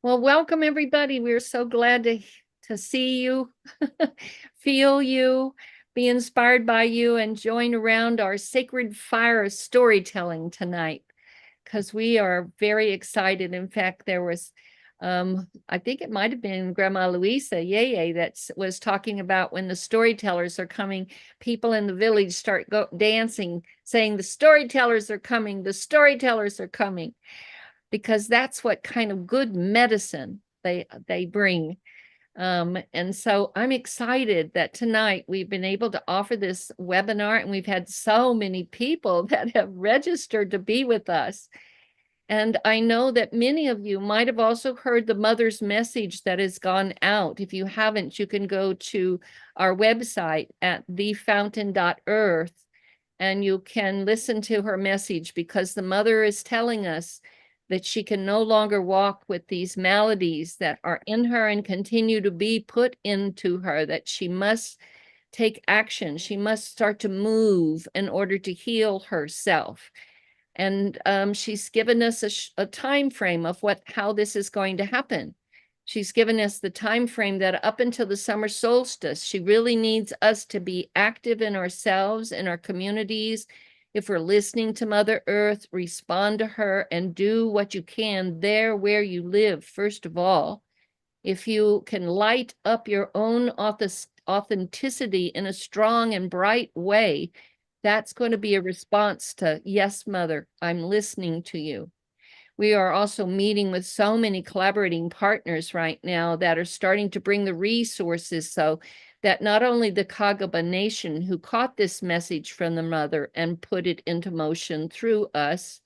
Well, welcome everybody. We're so glad to see you, feel you, be inspired by you, and join around our sacred fire of storytelling tonight because we are very excited. In fact, there was, I think it might have been Grandma Luisah, Yeye, that was talking about when the storytellers are coming, people in the village start dancing, saying, "The storytellers are coming, the storytellers are coming." Because that's what kind of good medicine they bring. And so I'm excited that tonight we've been able to offer this webinar, and we've had so many people that have registered to be with us. And I know that many of you might have also heard the mother's message that has gone out. If you haven't, you can go to our website at thefountain.earth and you can listen to her message, because the mother is telling us that she can no longer walk with these maladies that are in her and continue to be put into her, that she must take action. She must start to move in order to heal herself. And she's given us a time frame of how this is going to happen. She's given us the time frame that up until the summer solstice, she really needs us to be active in ourselves, in our communities. If we're listening to Mother Earth, respond to her and do what you can there where you live, first of all. If you can light up your own authenticity in a strong and bright way, that's going to be a response to, "Yes, Mother, I'm listening to you." We are also meeting with so many collaborating partners right now that are starting to bring the resources so that not only the Kagaba Nation, who caught this message from the mother and put it into motion through us,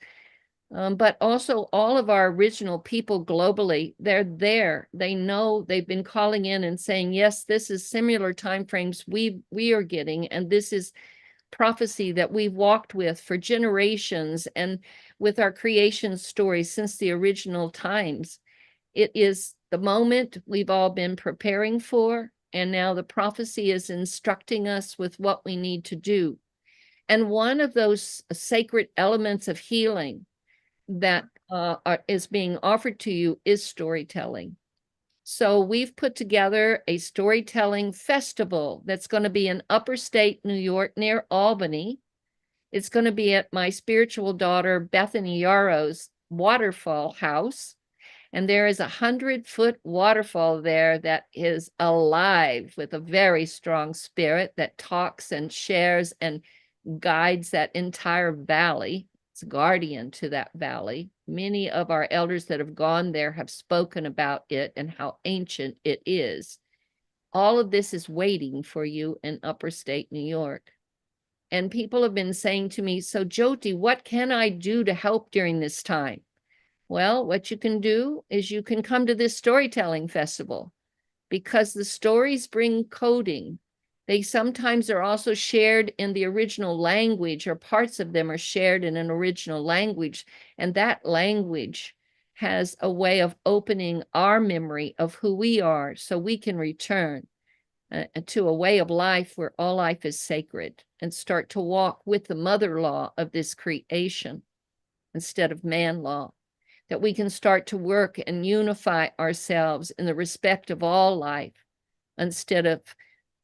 but also all of our original people globally, they're there. They know, they've been calling in and saying, "Yes, this is similar timeframes we are getting, and this is prophecy that we've walked with for generations and with our creation stories since the original times." It is the moment we've all been preparing for, and now the prophecy is instructing us with what we need to do. And one of those sacred elements of healing that is being offered to you is storytelling. So we've put together a storytelling festival that's going to be in upper state New York near Albany. It's going to be at my spiritual daughter Bethany Yarrow's waterfall house. And there is 100-foot waterfall there that is alive with a very strong spirit that talks and shares and guides that entire valley. It's guardian to that valley. Many of our elders that have gone there have spoken about it and how ancient it is. All of this is waiting for you in upper state New York. And people have been saying to me, "So Jyoti, what can I do to help during this time?" Well, what you can do is you can come to this storytelling festival, because the stories bring coding. They sometimes are also shared in the original language, or parts of them are shared in an original language. And that language has a way of opening our memory of who we are so we can return to a way of life where all life is sacred and start to walk with the mother law of this creation instead of man law. That we can start to work and unify ourselves in the respect of all life instead of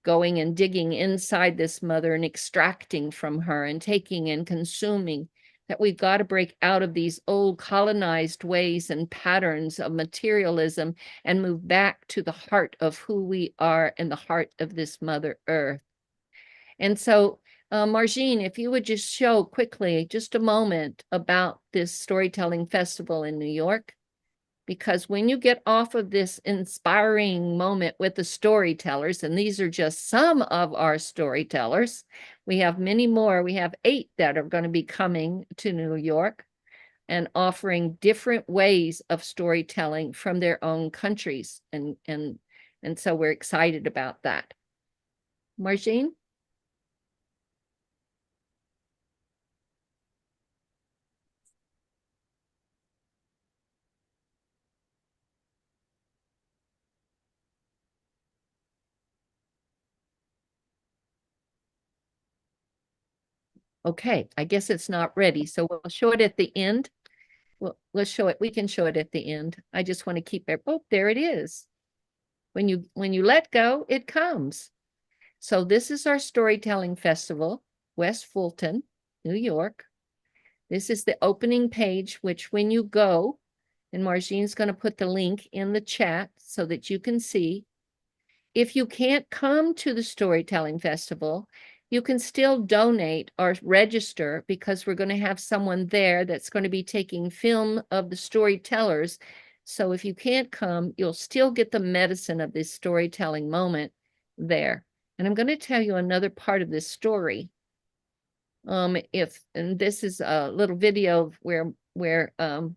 going and digging inside this mother and extracting from her and taking and consuming. That we've got to break out of these old colonized ways and patterns of materialism and move back to the heart of who we are and the heart of this Mother Earth. And so, Margine, if you would just show quickly just a moment about this storytelling festival in New York, because when you get off of this inspiring moment with the storytellers, and these are just some of our storytellers, we have many more. We have 8 that are going to be coming to New York and offering different ways of storytelling from their own countries. And so we're excited about that. Margine? Okay, I guess it's not ready, so we'll show it at the end. Well, let's show it. We can show it at the end. I just want to keep it. Oh, there it is. When you let go, it comes. So this is our storytelling festival, West Fulton, New York. This is the opening page, which when you go, and Marjean's going to put the link in the chat so that you can see. If you can't come to the storytelling festival, you can still donate or register, because we're going to have someone there that's going to be taking film of the storytellers. So if you can't come, you'll still get the medicine of this storytelling moment there. And I'm going to tell you another part of this story. And this is a little video where Luisah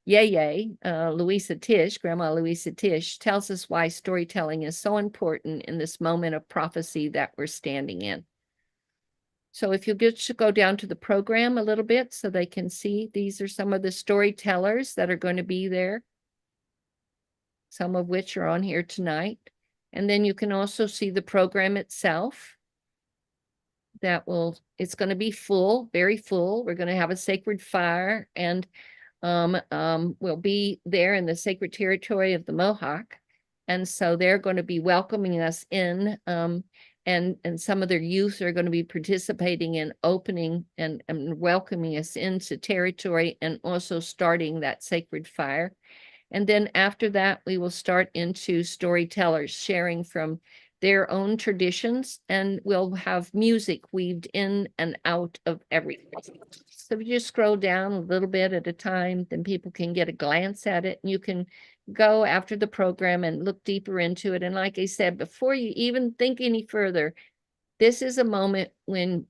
Teish, Grandma Luisah Teish, tells us why storytelling is so important in this moment of prophecy that we're standing in. So if you should go down to the program a little bit so they can see, these are some of the storytellers that are going to be there, some of which are on here tonight. And then you can also see the program itself. It's going to be full, very full. We're going to have a sacred fire, and we'll be there in the sacred territory of the Mohawk. And so they're going to be welcoming us in, and some of their youth are going to be participating in opening and welcoming us into territory, and also starting that sacred fire. And then after that, we will start into storytellers sharing from their own traditions, and we'll have music weaved in and out of everything. So if you just scroll down a little bit at a time, then people can get a glance at it, and you can go after the program and look deeper into it. And like I said, before you even think any further, this is a moment when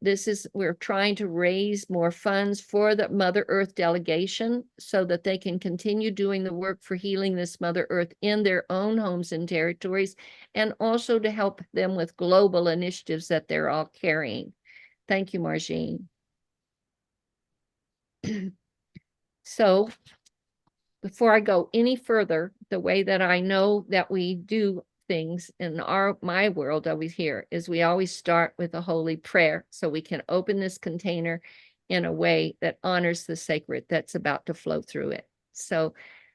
we're trying to raise more funds for the Mother Earth delegation so that they can continue doing the work for healing this Mother Earth in their own homes and territories, and also to help them with global initiatives that they're all carrying. Thank you, Marjean. So before I go any further, the way that I know that we do things in my world over here is we always start with a holy prayer, so we can open this container in a way that honors the sacred that's about to flow through it. So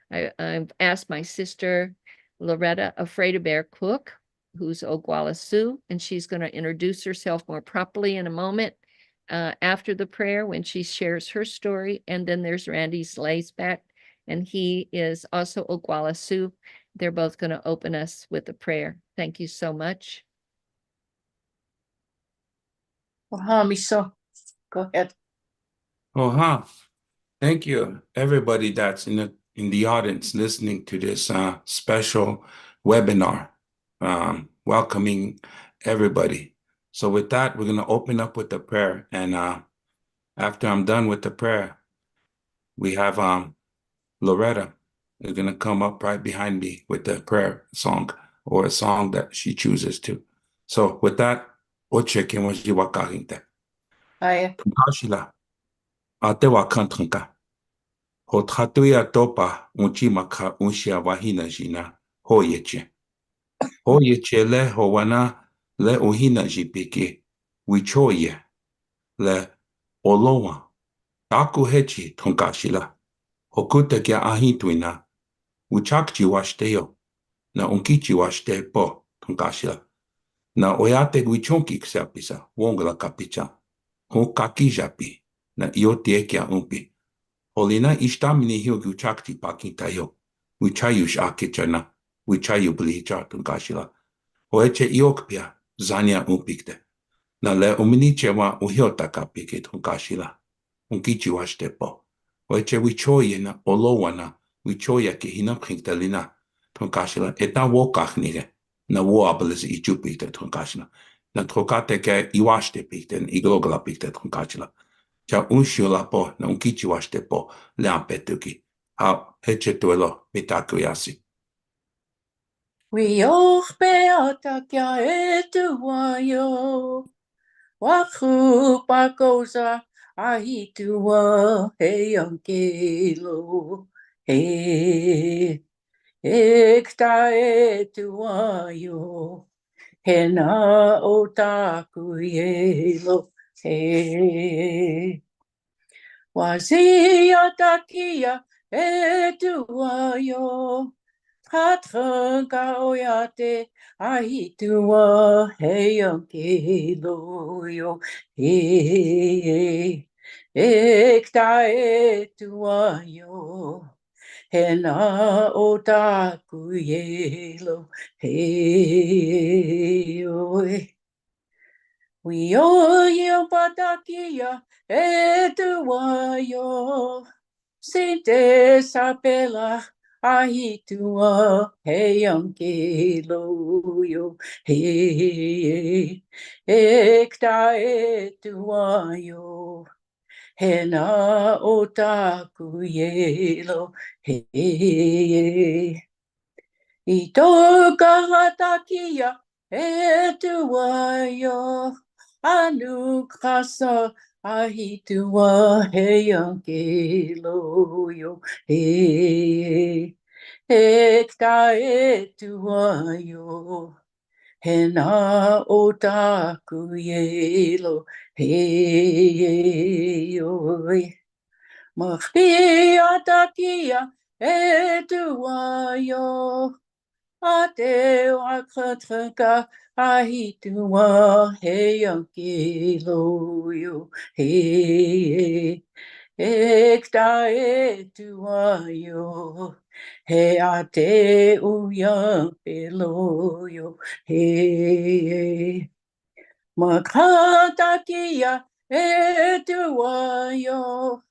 I've asked my sister Loretta Afraid-A-Bear Cook, who's Oglala Sioux, and she's going to introduce herself more properly in a moment after the prayer when she shares her story. And then there's Randy Slaysback, and he is also Oglala Sioux. They're both going to open us with a prayer. Thank you so much. Miso, go ahead. Thank you, everybody that's in the audience listening to this special webinar, welcoming everybody. So with that, we're going to open up with the prayer. And after I'm done with the prayer, we have Loretta is going to come up right behind me with the prayer song, or a song that she chooses to. So with that, oche ke mo ji wakahinte. Hi. Kashila, ate wakantanka. Ho tatuia topa unchi maka unshia wahina jina ho yeche. Ho yeche le ho wana le uhina jipike. Wichoye le olowa. Taku hechi tonkashila. Hokuta kia ahituina. Uchakchi washteo. Na unkichi washte po tonkashila. Na oyate wichonki ksapisa. Wongla kapicha. Ho kaki japi. Na Jyoti ekia umpi. Olina ishtamini hiu chakti pakitayo. Wichayush akichana. Wichayu blicha tunkashila. Oeche iokpia zania umpikte. Na le uminichewa uhiota kapike tunkashila. Unkichi washtepo. Oeche wichoye na olowana. Wichoya ke hinapkiktelina tunkashila. Eta wokachnige. Na woabelis ichupikte tunkashila. Na trokate ke iwashte pikte. Iglogla pikte tunkashila. Cha unshiola po na unkichi washte po leampetuki. Ha hechetuelo mitakuyasi. We be atakia etuayo. Waku pakosa ahitua heyankelo. He ekta etuayo. Hena otaku yelo. He Wazia takia etuayo. Katranka oyate ahitua heyankiloyo he ekta etuayo hena otaku yelo he oe Wio patakia etuayo Sinte sapela ahitua heyankiloyo he ekta etuayo hena otaku yelo he Ito kahatakia etuayo anukrasa ahitua heyankiloyo he ekta etuayo hena otaku yelo he Mahdiatakia etuayo Ate wakataka ahitua heyankiloyo he ekta etuayo he ate uyankiloyo he makatakia etuayo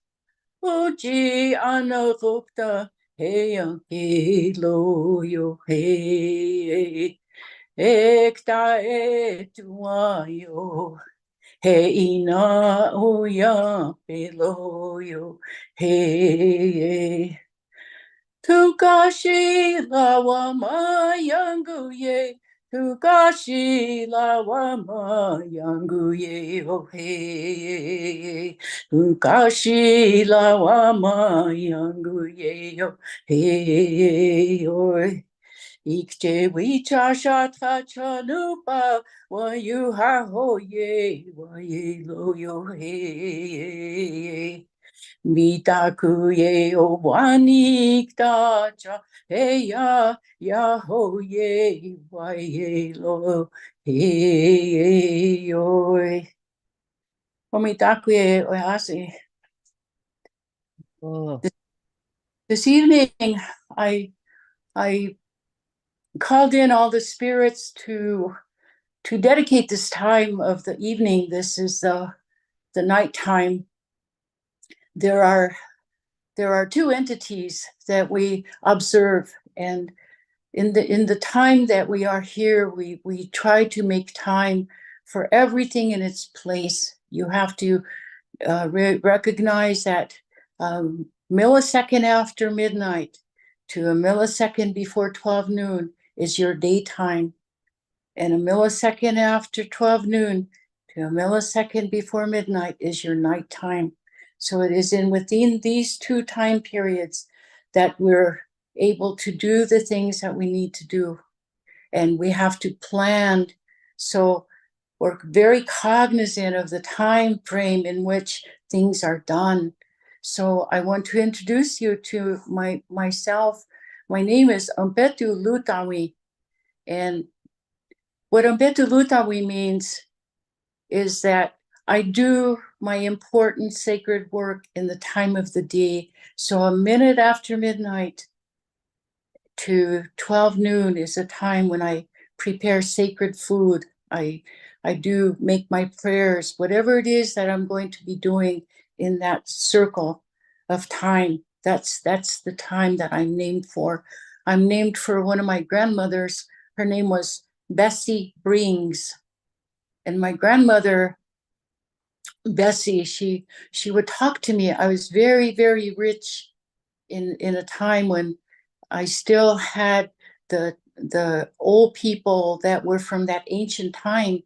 Uji anarukta heyankiloyo he ekta etuayo he ina uya peloyo he Tukashi lawama yanguye Tukashi lawama yanguye oh hey Tukashi lawama yanguye oh hey oh Ikche wicha shata chanupa wa you ha ho ye lo yo hey Mitakuye o wanikta cha heya ya ho ye wa ye lo he yo Omitakuye oase. Oh, This evening I called in all the spirits to dedicate this time of the evening. This is the night time. There are two entities that we observe, and in the time that we are here, we try to make time for everything in its place. You have to recognize that millisecond after midnight to a millisecond before 12 noon is your daytime, and a millisecond after 12 noon to a millisecond before midnight is your nighttime. So it is within these two time periods that we're able to do the things that we need to do. And we have to plan. So we're very cognizant of the time frame in which things are done. So I want to introduce you to myself. My name is Umpetu Lutawi. And what Umpetu Lutawi means is that I do my important sacred work in the time of the day. So a minute after midnight to 12 noon is a time when I prepare sacred food. I do make my prayers, whatever it is that I'm going to be doing in that circle of time. That's the time that I'm named for. I'm named for one of my grandmothers. Her name was Bessie Brings. And my grandmother, Bessie, she would talk to me. I was very, very rich in a time when I still had the old people that were from that ancient time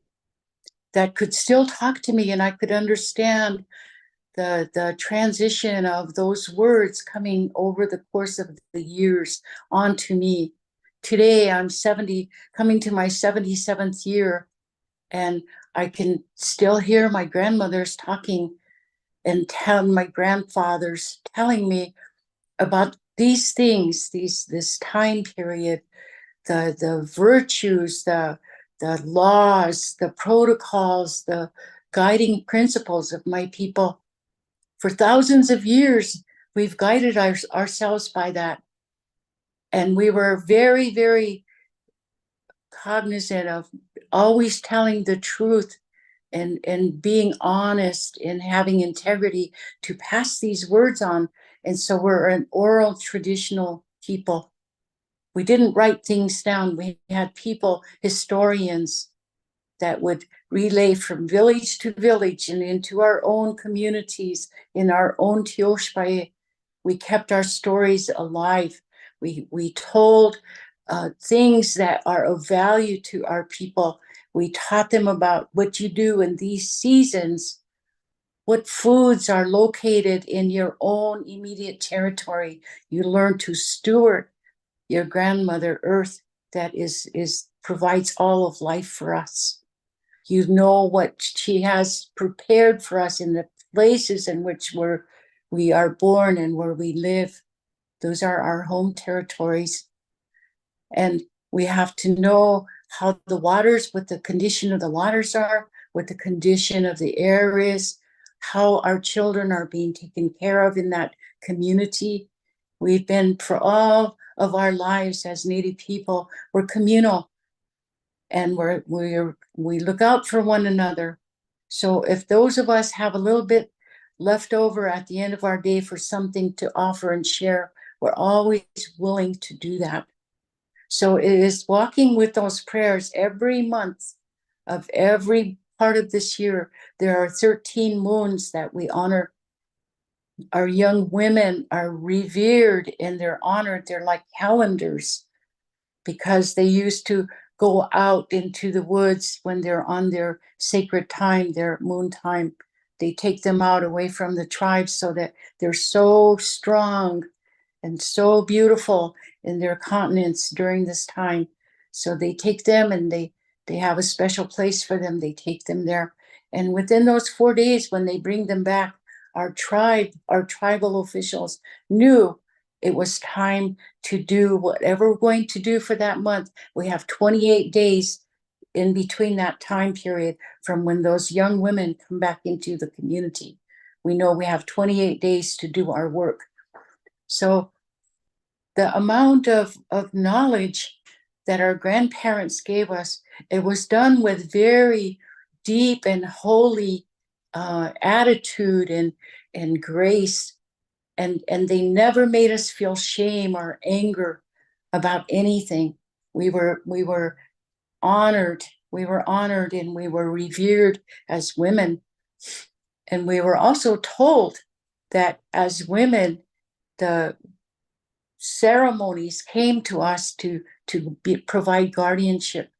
that could still talk to me, and I could understand the transition of those words coming over the course of the years onto me. Today I'm 70, coming to my 77th year, and I can still hear my grandmothers talking and my grandfathers telling me about these things, this time period, the virtues, the laws, the protocols, the guiding principles of my people. For thousands of years, we've guided ourselves by that. And we were very, very cognizant of always telling the truth and being honest and having integrity to pass these words on. And so we're an oral traditional people. We didn't write things down. We had people, historians, that would relay from village to village and into our own communities, in our own Tioshpaye. We kept our stories alive. We told things that are of value to our people. We taught them about what you do in these seasons, what foods are located in your own immediate territory. You learn to steward your grandmother earth that provides all of life for us. You know what she has prepared for us in the places in which we are born and where we live. Those are our home territories. And we have to know how the waters, what the condition of the waters are, what the condition of the air is, how our children are being taken care of in that community. We've been, for all of our lives as Native people, we're communal, and we look out for one another. So if those of us have a little bit left over at the end of our day for something to offer and share, we're always willing to do that. So it is walking with those prayers every month of every part of this year. There are 13 moons that we honor. Our young women are revered and they're honored. They're like calendars, because they used to go out into the woods when they're on their sacred time, their moon time. They take them out away from the tribes so that they're so strong and so beautiful in their continents during this time. So they take them and they have a special place for them. They take them there. And within those 4 days, when they bring them back, our tribal officials knew it was time to do whatever we're going to do for that month. We have 28 days in between that time period from when those young women come back into the community. We know we have 28 days to do our work. So the amount of knowledge that our grandparents gave us, it was done with very deep and holy attitude and grace. And they never made us feel shame or anger about anything. We were honored. We were honored and we were revered as women. And we were also told that as women, the ceremonies came to us to provide guardianship,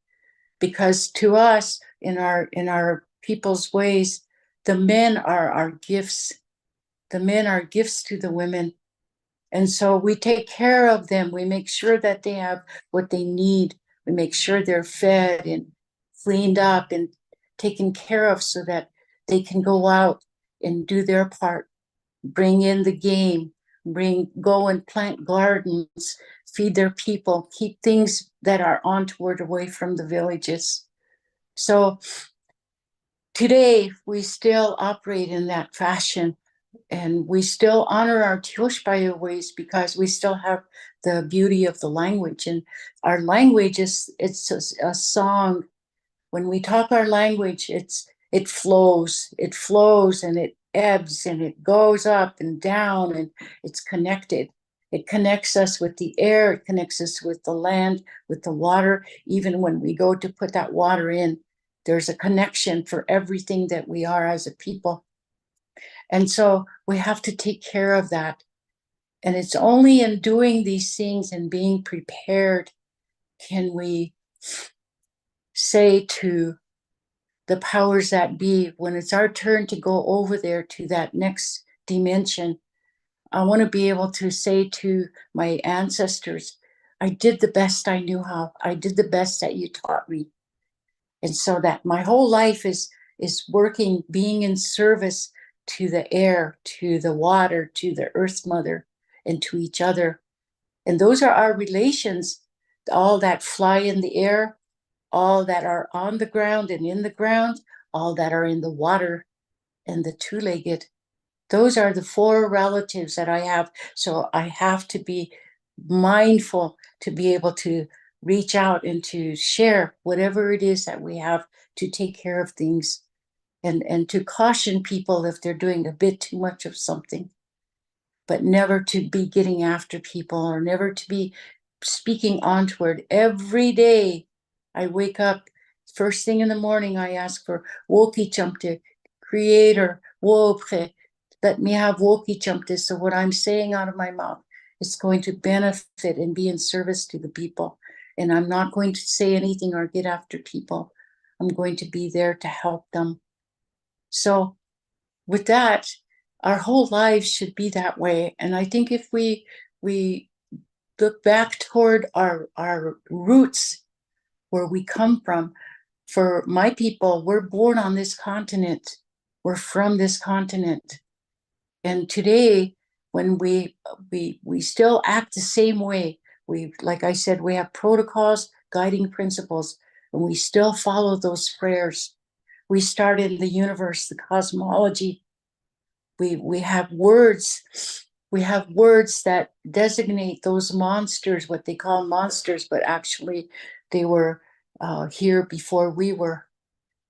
because to us, in our people's ways, the men are our gifts. The men are gifts to the women. And so we take care of them. We make sure that they have what they need. We make sure they're fed and cleaned up and taken care of so that they can go out and do their part, bring in the game, go and plant gardens, feed their people, keep things that are untoward away from the villages. So today we still operate in that fashion. And we still honor our Tioshpaye ways because we still have the beauty of the language. And our language it's a song. When we talk our language, it flows and it ebbs and it goes up and down and it's connected. It connects us with the air, it connects us with the land, with the water. Even when we go to put that water in, there's a connection for everything that we are as a people. And so we have to take care of that. And it's only in doing these things and being prepared can we say to the powers that be, when it's our turn to go over there to that next dimension, I want to be able to say to my ancestors, I did the best I knew how. I did the best that you taught me. And so that my whole life is working, being in service to the air, to the water, to the earth mother, and to each other. And those are our relations, all that fly in the air, all that are on the ground and in the ground, all that are in the water, and the two-legged. Those are the 4 relatives that I have. So I have to be mindful to be able to reach out and to share whatever it is that we have to take care of things, and to caution people if they're doing a bit too much of something, but never to be getting after people, or never to be speaking ontward. Every day I wake up, first thing in the morning, I ask for Woki Chumpte, Creator, Wopre, let me have Woki Chumpte, so what I'm saying out of my mouth is going to benefit and be in service to the people. And I'm not going to say anything or get after people. I'm going to be there to help them. So with that, our whole lives should be that way. And I think if we look back toward our roots, where we come from, for my people, we're born on this continent. We're from this continent. And today, when we still act the same way, like I said, we have protocols, guiding principles, and we still follow those prayers. We started in the universe, the cosmology. We have words. We have words that designate those monsters, what they call monsters, but actually they were here before we were.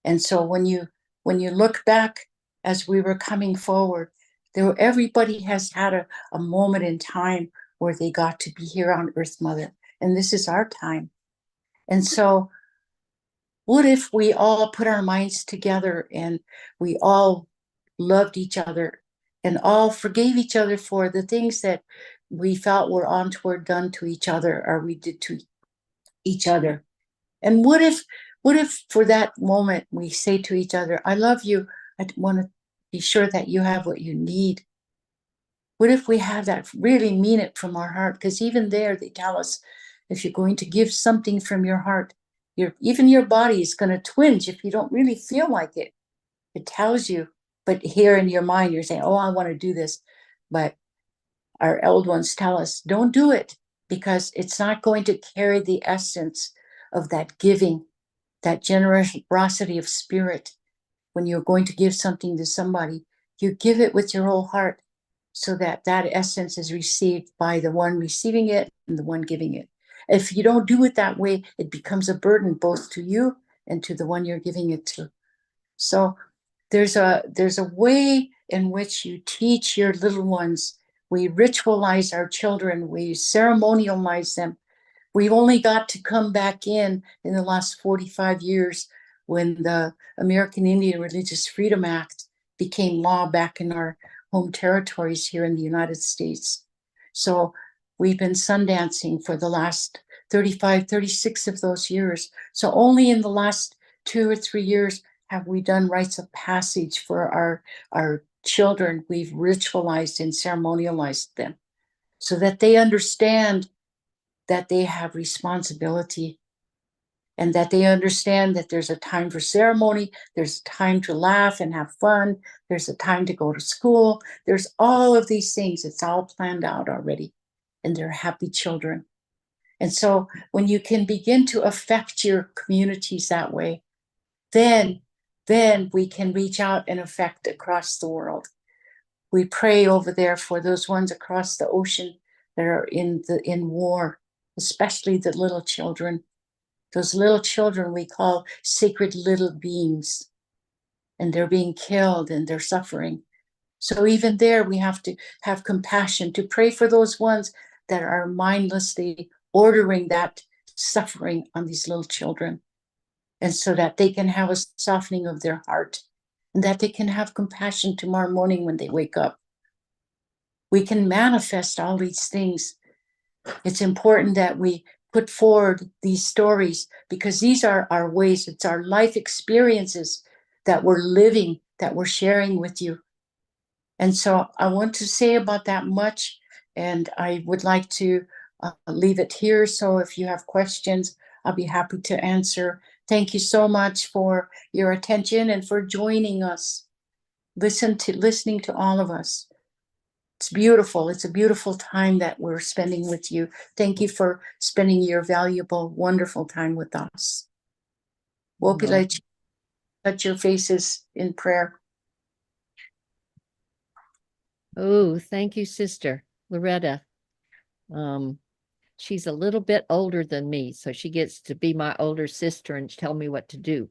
And so when you look back as we were coming forward, everybody has had a moment in time where they got to be here on Earth, Mother, and this is our time. And so what if we all put our minds together and we all loved each other and all forgave each other for the things that we felt were untoward done to each other, or we did to each other? And what if for that moment we say to each other, I love you, I want to be sure that you have what you need? What if we have that, really mean it from our heart? Because even there, they tell us, if you're going to give something from your heart, even your body is going to twinge if you don't really feel like it. It tells you, but here in your mind, you're saying, oh, I want to do this. But our old ones tell us, don't do it, because it's not going to carry the essence of that giving, that generosity of spirit. When you're going to give something to somebody, you give it with your whole heart, so that that essence is received by the one receiving it and the one giving it. If you don't do it that way, it becomes a burden both to you and to the one you're giving it to. So there's a way in which you teach your little ones. We ritualize our children, we ceremonialize them. We've only got to come back in the last 45 years, when the American Indian Religious Freedom Act became law back in our home territories here in the United States. So we've been sundancing for the last 35, 36 of those years. So only in the last 2 or 3 years have we done rites of passage for our children. We've ritualized and ceremonialized them so that they understand that they have responsibility, and that they understand that there's a time for ceremony, there's a time to laugh and have fun, there's a time to go to school, there's all of these things. It's all planned out already, and they're happy children. And so when you can begin to affect your communities that way, then we can reach out and affect across the world. We pray over there for those ones across the ocean that are in war, especially the little children. Those little children we call sacred little beings, and they're being killed and they're suffering. So even there, we have to have compassion, to pray for those ones that are mindlessly ordering that suffering on these little children, and so that they can have a softening of their heart, and that they can have compassion tomorrow morning when they wake up. We can manifest all these things. It's important that we put forward these stories, because these are our ways. It's our life experiences that we're living, that we're sharing with you. And so I want to say about that much, and I would like to leave it here. So if you have questions, I'll be happy to answer. Thank you so much for your attention and for joining us, listening to all of us. It's beautiful. It's a beautiful time that we're spending with you. Thank you for spending your valuable, wonderful time with us. We'll be like, touch your faces in prayer. Oh, thank you, Sister Loretta. She's a little bit older than me, so she gets to be my older sister and tell me what to do.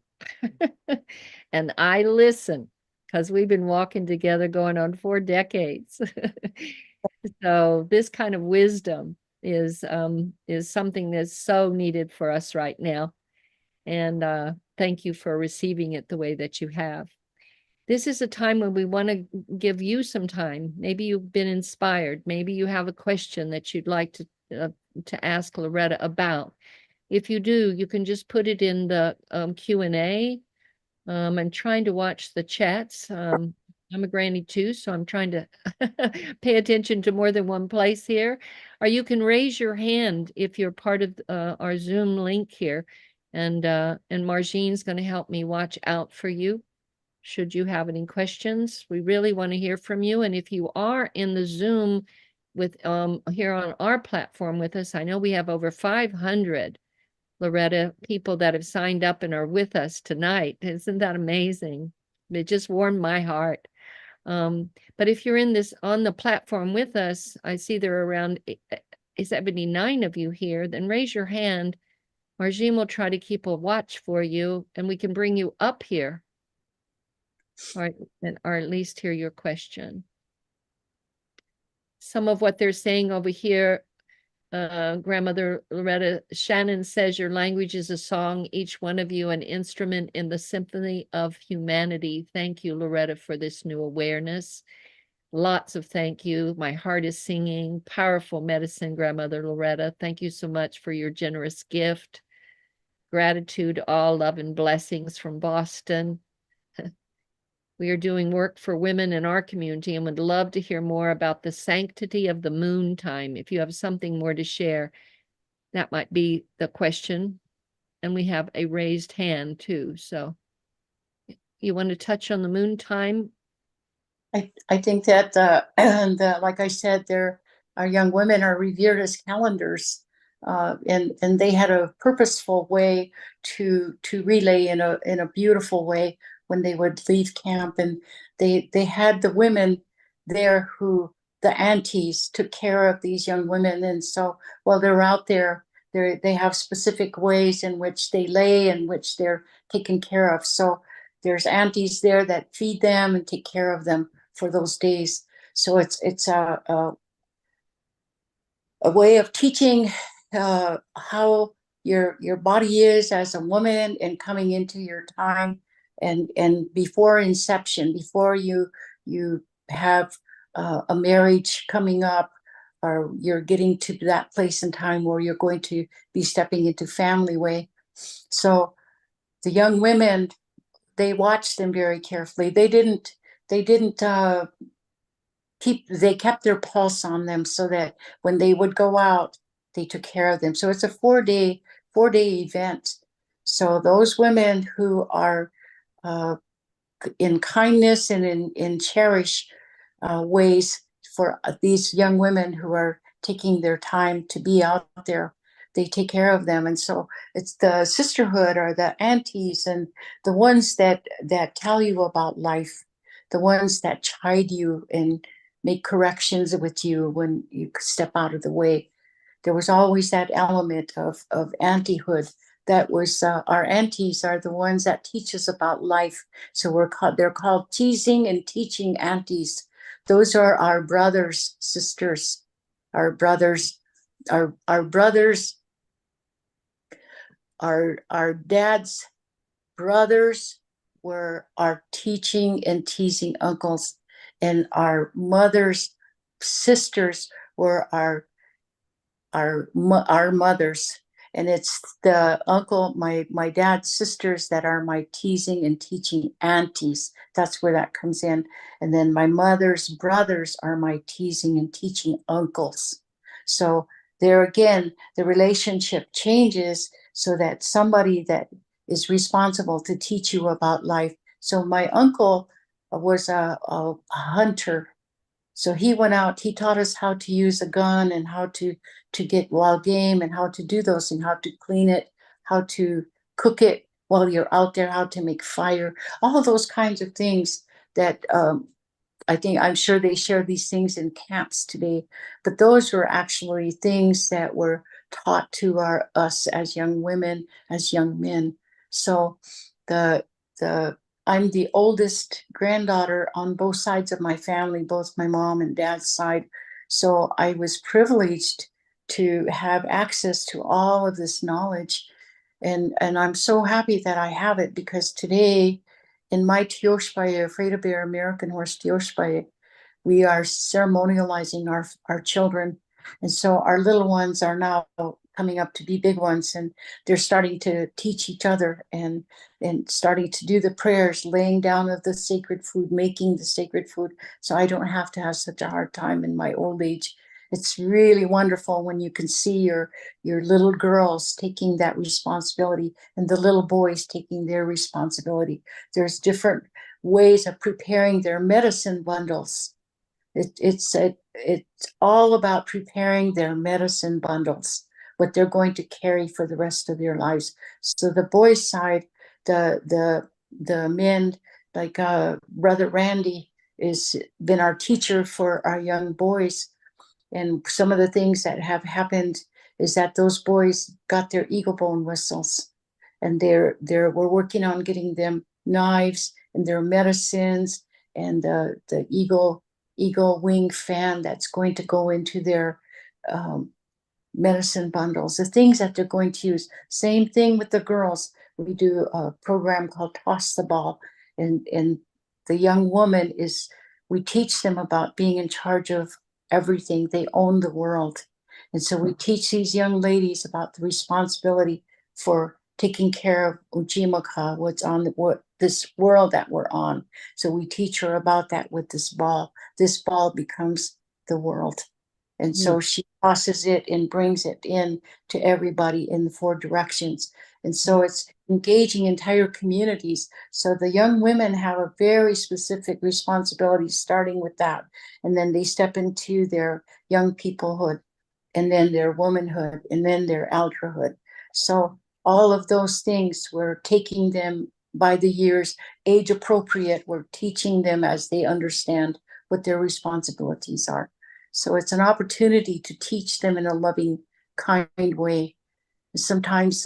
And I listen because we've been walking together going on 4 decades. So this kind of wisdom is something that's so needed for us right now. And thank you for receiving it the way that you have. This is a time when we want to give you some time. Maybe you've been inspired. Maybe you have a question that you'd like to ask Loretta about. If you do, you can just put it in the Q&A. I'm trying to watch the chats. I'm a granny too, so I'm trying to pay attention to more than one place here. Or you can raise your hand if you're part of our Zoom link here, and Marjean's going to help me watch out for you. Should you have any questions, we really want to hear from you. And if you are in the Zoom with here on our platform with us, I know we have over 500, Loretta, people that have signed up and are with us tonight. Isn't that amazing? It just warmed my heart. But if you're in this on the platform with us, I see there are around 79 of you here, then raise your hand. Marjean will try to keep a watch for you, and we can bring you up here. Or at least hear your question. Some of what they're saying over here, Grandmother Loretta, Shannon says your language is a song, each one of you an instrument in the symphony of humanity. Thank you, Loretta, for this new awareness. Lots of thank you. My heart is singing. Powerful medicine, Grandmother Loretta. Thank you so much for your generous gift. Gratitude, all love and blessings from Boston. We are doing work for women in our community and would love to hear more about the sanctity of the moon time. If you have something more to share, that might be the question. And we have a raised hand too. So you want to touch on the moon time? I think that, like I said, our young women are revered as calendars. And they had a purposeful way to relay in a beautiful way when they would leave camp, and they had the women there the aunties took care of these young women, and so while they're out there, they have specific ways in which they lay, in which they're taken care of. So there's aunties there that feed them and take care of them for those days. So it's a way of teaching how your body is as a woman and coming into your time, and before inception, before you have a marriage coming up, or you're getting to that place in time where you're going to be stepping into family way. So the young women, they watched them very carefully. They didn't they kept their pulse on them, so that when they would go out, they took care of them. So it's a 4-day event. So those women who are in kindness and in cherish ways for these young women who are taking their time to be out there, they take care of them. And so it's the sisterhood, or the aunties, and the ones that tell you about life, the ones that chide you and make corrections with you when you step out of the way. There was always that element of auntyhood. That was our aunties are the ones that teach us about life. So they're called teasing and teaching aunties. Those are our brothers, sisters, our brothers, our brothers, our dad's brothers were our teaching and teasing uncles, and our mother's sisters were our mothers. And it's the uncle, my dad's sisters, that are my teasing and teaching aunties. That's where that comes in. And then my mother's brothers are my teasing and teaching uncles. So there again, the relationship changes, so that somebody that is responsible to teach you about life. So my uncle was a hunter, So he went out, he taught us how to use a gun and how to get wild game and how to do those things, how to clean it, how to cook it while you're out there, how to make fire, all of those kinds of things that I'm sure they share these things in camps today, but those were actually things that were taught to us as young women, as young men. So the I'm the oldest granddaughter on both sides of my family, both my mom and dad's side. So I was privileged to have access to all of this knowledge. And I'm so happy that I have it, because today in my Tioshpaye, Afraid of Bear American Horse Tioshpaye, we are ceremonializing our children. And so our little ones are now coming up to be big ones, and they're starting to teach each other and starting to do the prayers, laying down of the sacred food, making the sacred food, so I don't have to have such a hard time in my old age. It's really wonderful when you can see your little girls taking that responsibility and the little boys taking their responsibility. There's different ways of preparing their medicine bundles. It's all about preparing their medicine bundles, what they're going to carry for the rest of their lives. So the boys' side, the men, like Brother Randy is been our teacher for our young boys. And some of the things that have happened is that those boys got their eagle bone whistles, and we're working on getting them knives and their medicines and the eagle wing fan that's going to go into their medicine bundles, the things that they're going to use. Same thing with the girls. We do a program called Toss the Ball, and the young woman is, we teach them about being in charge of everything. They own the world. And so we teach these young ladies about the responsibility for taking care of Ujimaka, what this world that we're on. So we teach her about that with this ball. This ball becomes the world. And so she tosses it and brings it in to everybody in the four directions. And so it's engaging entire communities. So the young women have a very specific responsibility starting with that. And then they step into their young peoplehood, and then their womanhood, and then their elderhood. So all of those things, we're taking them by the years, age appropriate. We're teaching them as they understand what their responsibilities are. So it's an opportunity to teach them in a loving, kind way. Sometimes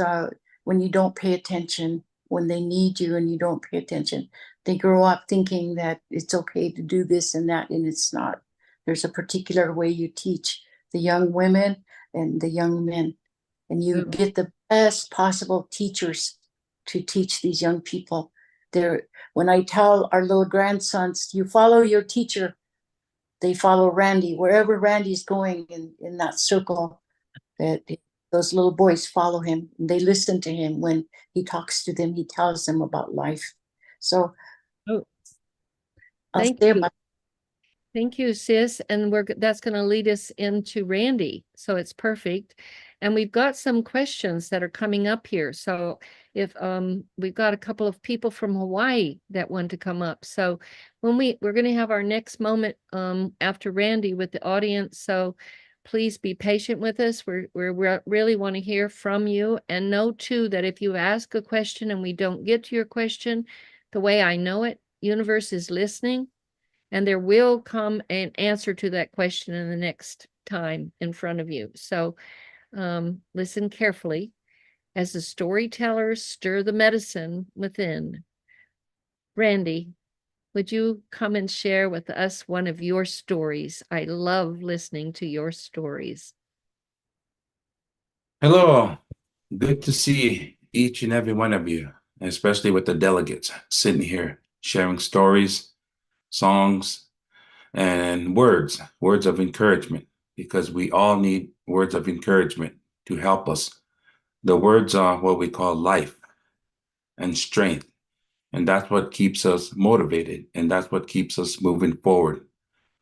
when you don't pay attention, when they need you and you don't pay attention, they grow up thinking that it's okay to do this and that, and it's not. There's a particular way you teach the young women and the young men, and you get the best possible teachers to teach these young people. When I tell our little grandsons, you follow your teacher, they follow Randy. Wherever Randy's going in that circle, that those little boys follow him. They listen to him when he talks to them. He tells them about life. So thank you. Thank you, sis. And that's going to lead us into Randy. So it's perfect. And we've got some questions that are coming up here. So if we've got a couple of people from Hawaii that want to come up. So when we're going to have our next moment after Randy with the audience. So please be patient with us. We really want to hear from you, and know too that if you ask a question and we don't get to your question, the way I know it, universe is listening. And there will come an answer to that question in the next time in front of you. So listen carefully. As the storytellers stir the medicine within. Randy, would you come and share with us one of your stories? I love listening to your stories. Hello. Good to see each and every one of you, especially with the delegates sitting here sharing stories, songs, and words of encouragement, because we all need words of encouragement to help us. The words are what we call life and strength, and that's what keeps us motivated, and that's what keeps us moving forward,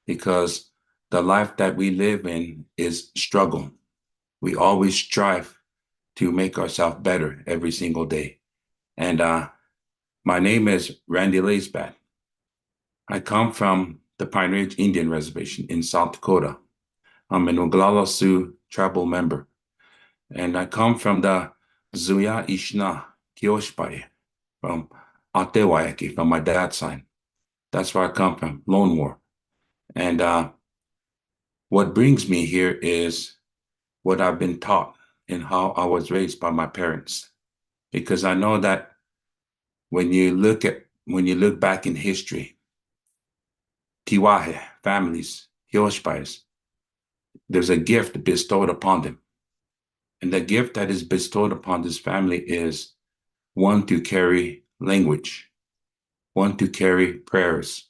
because the life that we live in is struggle. We always strive to make ourselves better every single day. And my name is Randy Laisbat. I come from the Pine Ridge Indian Reservation in South Dakota. I'm an Oglala Sioux tribal member, and I come from the Zuya Ishna Kioshpai, from Atewayaki, from my dad's side. That's where I come from, Lone War. And what brings me here is what I've been taught and how I was raised by my parents. Because I know that when you look back in history, Tiwahe, families, Kioshpais, there's a gift bestowed upon them. And the gift that is bestowed upon this family is one to carry language, one to carry prayers,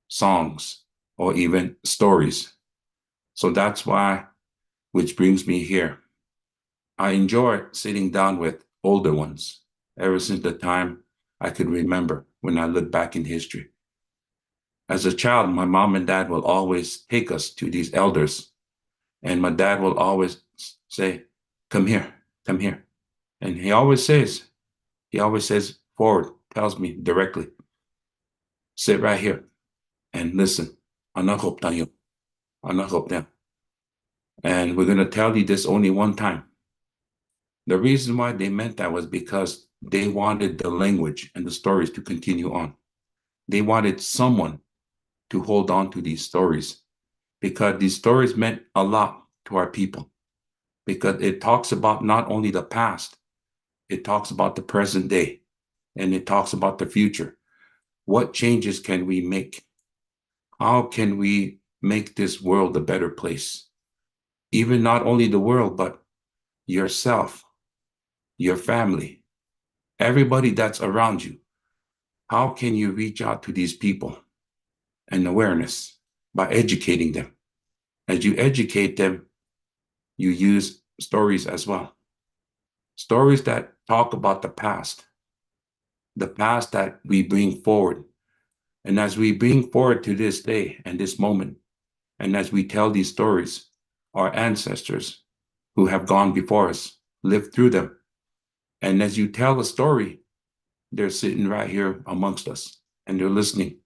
songs, or even stories. So that's why, which brings me here. I enjoy sitting down with older ones ever since the time I could remember when I look back in history. As a child, my mom and dad will always take us to these elders, and my dad will always say, come here. And he always says forward, tells me directly, sit right here and listen. Anakop tayo. Anakop them. And we're going to tell you this only one time. The reason why they meant that was because they wanted the language and the stories to continue on. They wanted someone to hold on to these stories, because these stories meant a lot to our people, because it talks about not only the past, it talks about the present day, and it talks about the future. What changes can we make? How can we make this world a better place? Even not only the world, but yourself, your family, everybody that's around you. How can you reach out to these people and awareness? By educating them. As you educate them, you use stories as well. Stories that talk about the past that we bring forward. And as we bring forward to this day and this moment, and as we tell these stories, our ancestors who have gone before us lived through them. And as you tell a story, they're sitting right here amongst us, and they're listening.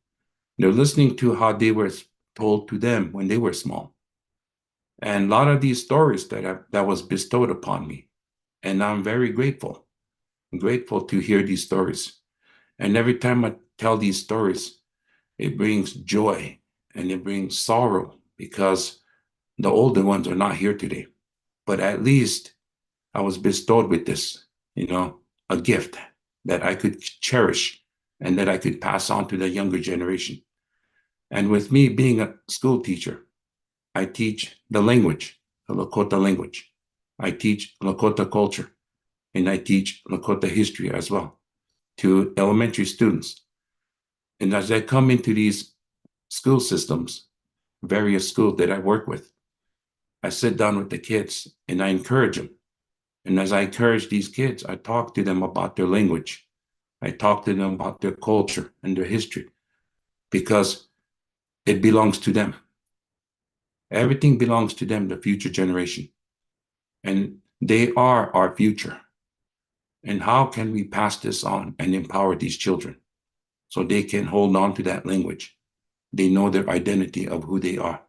They're listening to how they were told to them when they were small. And a lot of these stories that was bestowed upon me. And I'm very grateful. I'm grateful to hear these stories. And every time I tell these stories, it brings joy and it brings sorrow, because the older ones are not here today. But at least I was bestowed with this, a gift that I could cherish and that I could pass on to the younger generation. And with me being a school teacher, I teach the language, the Lakota language. I teach Lakota culture, and I teach Lakota history as well to elementary students. And as I come into these school systems, various schools that I work with, I sit down with the kids and I encourage them. And as I encourage these kids, I talk to them about their language. I talk to them about their culture and their history, because it belongs to them. Everything belongs to them, the future generation. And they are our future. And how can we pass this on and empower these children so they can hold on to that language? They know their identity of who they are.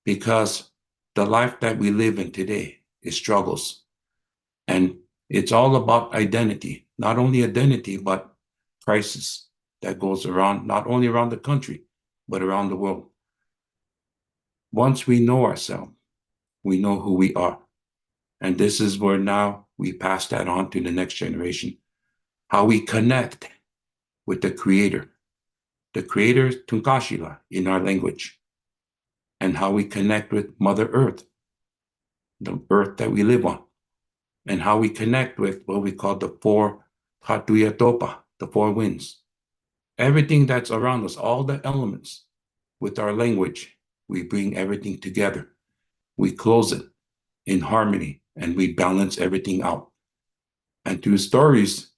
Because the life that we live in today is struggles. And it's all about identity, not only identity, but crisis that goes around, not only around the country, but around the world. Once we know ourselves, we know who we are. And this is where now we pass that on to the next generation. How we connect with the Creator Tunkashila in our language, and how we connect with Mother Earth, the earth that we live on, and how we connect with what we call the four Hatuyatopa, the four winds. Everything that's around us, all the elements, with our language, we bring everything together. We close it in harmony, and we balance everything out. And through stories,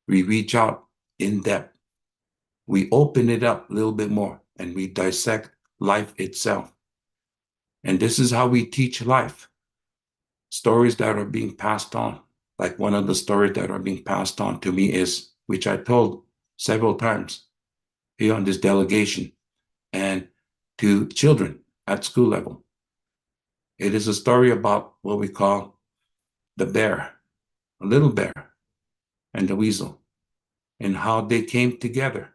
we reach out in depth. We open it up a little bit more, and we dissect life itself. And this is how we teach life. Stories that are being passed on. Like one of the stories that are being passed on to me is, which I told several times here on this delegation. And to children at school level. It is a story about what we call the bear, a little bear, and the weasel, and how they came together.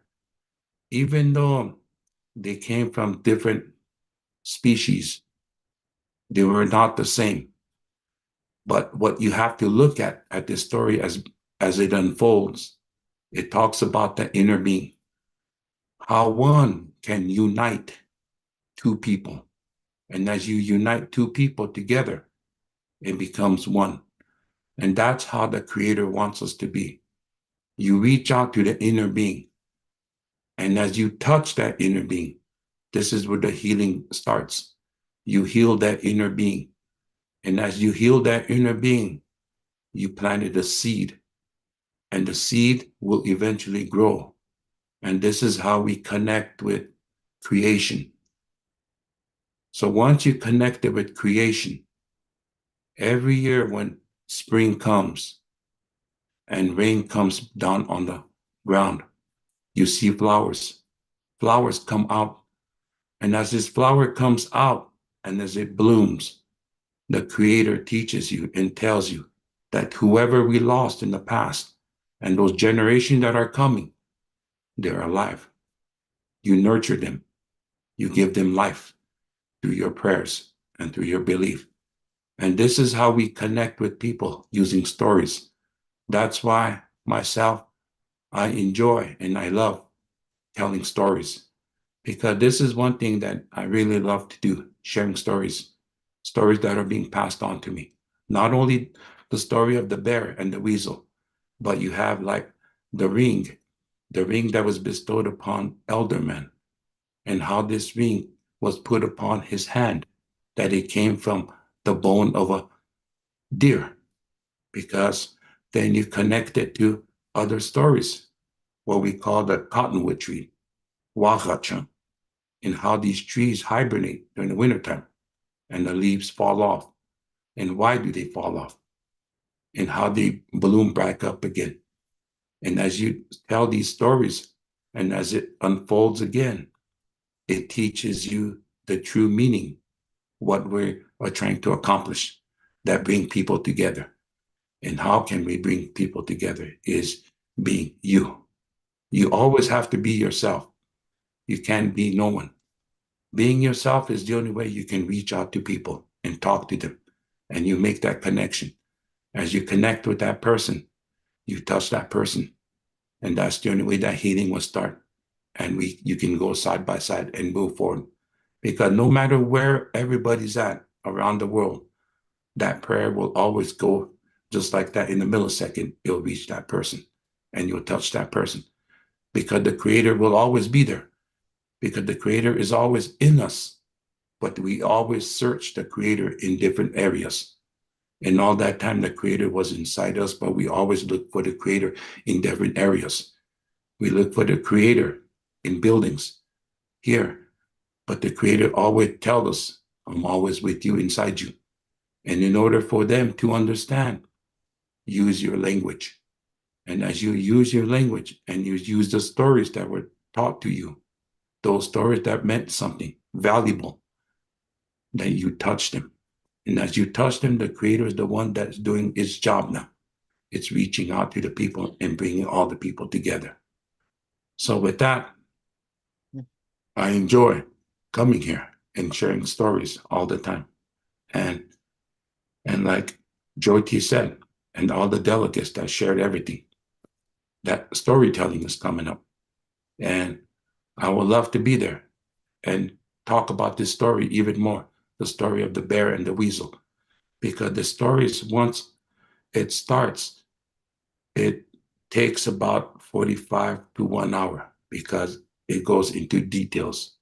Even though they came from different species, they were not the same. But what you have to look at this story as it unfolds, it talks about the inner being, how one can unite two people. And as you unite two people together, it becomes one. And that's how the Creator wants us to be. You reach out to the inner being. And as you touch that inner being, this is where the healing starts. You heal that inner being. And as you heal that inner being, you planted a seed. And the seed will eventually grow. And this is how we connect with creation. So once you connect it with creation, every year when spring comes and rain comes down on the ground, you see flowers. Flowers come out. And as this flower comes out and as it blooms, the Creator teaches you and tells you that whoever we lost in the past and those generations that are coming, they're alive. You nurture them. You give them life through your prayers and through your belief. And this is how we connect with people using stories. That's why myself, I enjoy and I love telling stories, because this is one thing that I really love to do, sharing stories that are being passed on to me. Not only the story of the bear and the weasel, but you have like the ring that was bestowed upon Elderman, and how this ring was put upon his hand, that it came from the bone of a deer, because then you connect it to other stories, what we call the cottonwood tree, Wahacham, and how these trees hibernate during the wintertime and the leaves fall off. And why do they fall off? And how they bloom back up again. And as you tell these stories, and as it unfolds again, it teaches you the true meaning, what we are trying to accomplish, that bring people together. And how can we bring people together is being you. You always have to be yourself. You can't be no one. Being yourself is the only way you can reach out to people and talk to them. And you make that connection. As you connect with that person, you touch that person. And that's the only way that healing will start. And you can go side by side and move forward. Because no matter where everybody's at around the world, that prayer will always go just like that. In a millisecond, it'll reach that person and you'll touch that person. Because the Creator will always be there. Because the Creator is always in us. But we always search the Creator in different areas. And all that time, the Creator was inside us, but we always look for the Creator in different areas. We look for the Creator in buildings here, but the Creator always tells us, I'm always with you, inside you. And in order for them to understand, use your language. And as you use your language and you use the stories that were taught to you, those stories that meant something valuable, then you touch them. And as you touch them, the Creator is the one that's doing its job now. It's reaching out to the people and bringing all the people together. So with that, I enjoy coming here and sharing stories all the time. And like Jyoti said, and all the delegates that shared everything, that storytelling is coming up. And I would love to be there and talk about this story even more, the story of the bear and the weasel. Because the stories, once it starts, it takes about 45 to 1 hour, because it goes into details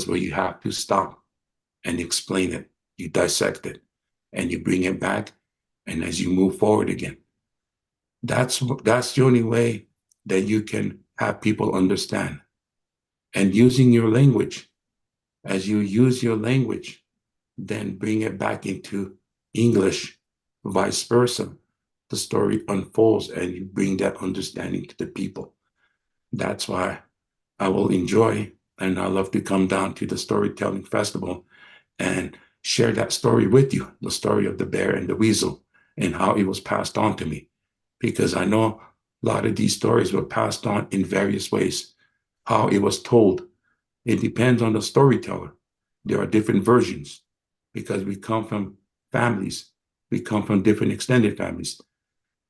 where you have to stop and explain it. You dissect it and you bring it back. And as you move forward again, that's the only way that you can have people understand. And using your language, as you use your language, then bring it back into English, vice versa. The story unfolds and you bring that understanding to the people. That's why I will enjoy And I love to come down to the storytelling festival and share that story with you, the story of the bear and the weasel and how it was passed on to me. Because I know a lot of these stories were passed on in various ways. How it was told, it depends on the storyteller. There are different versions because we come from families. We come from different extended families.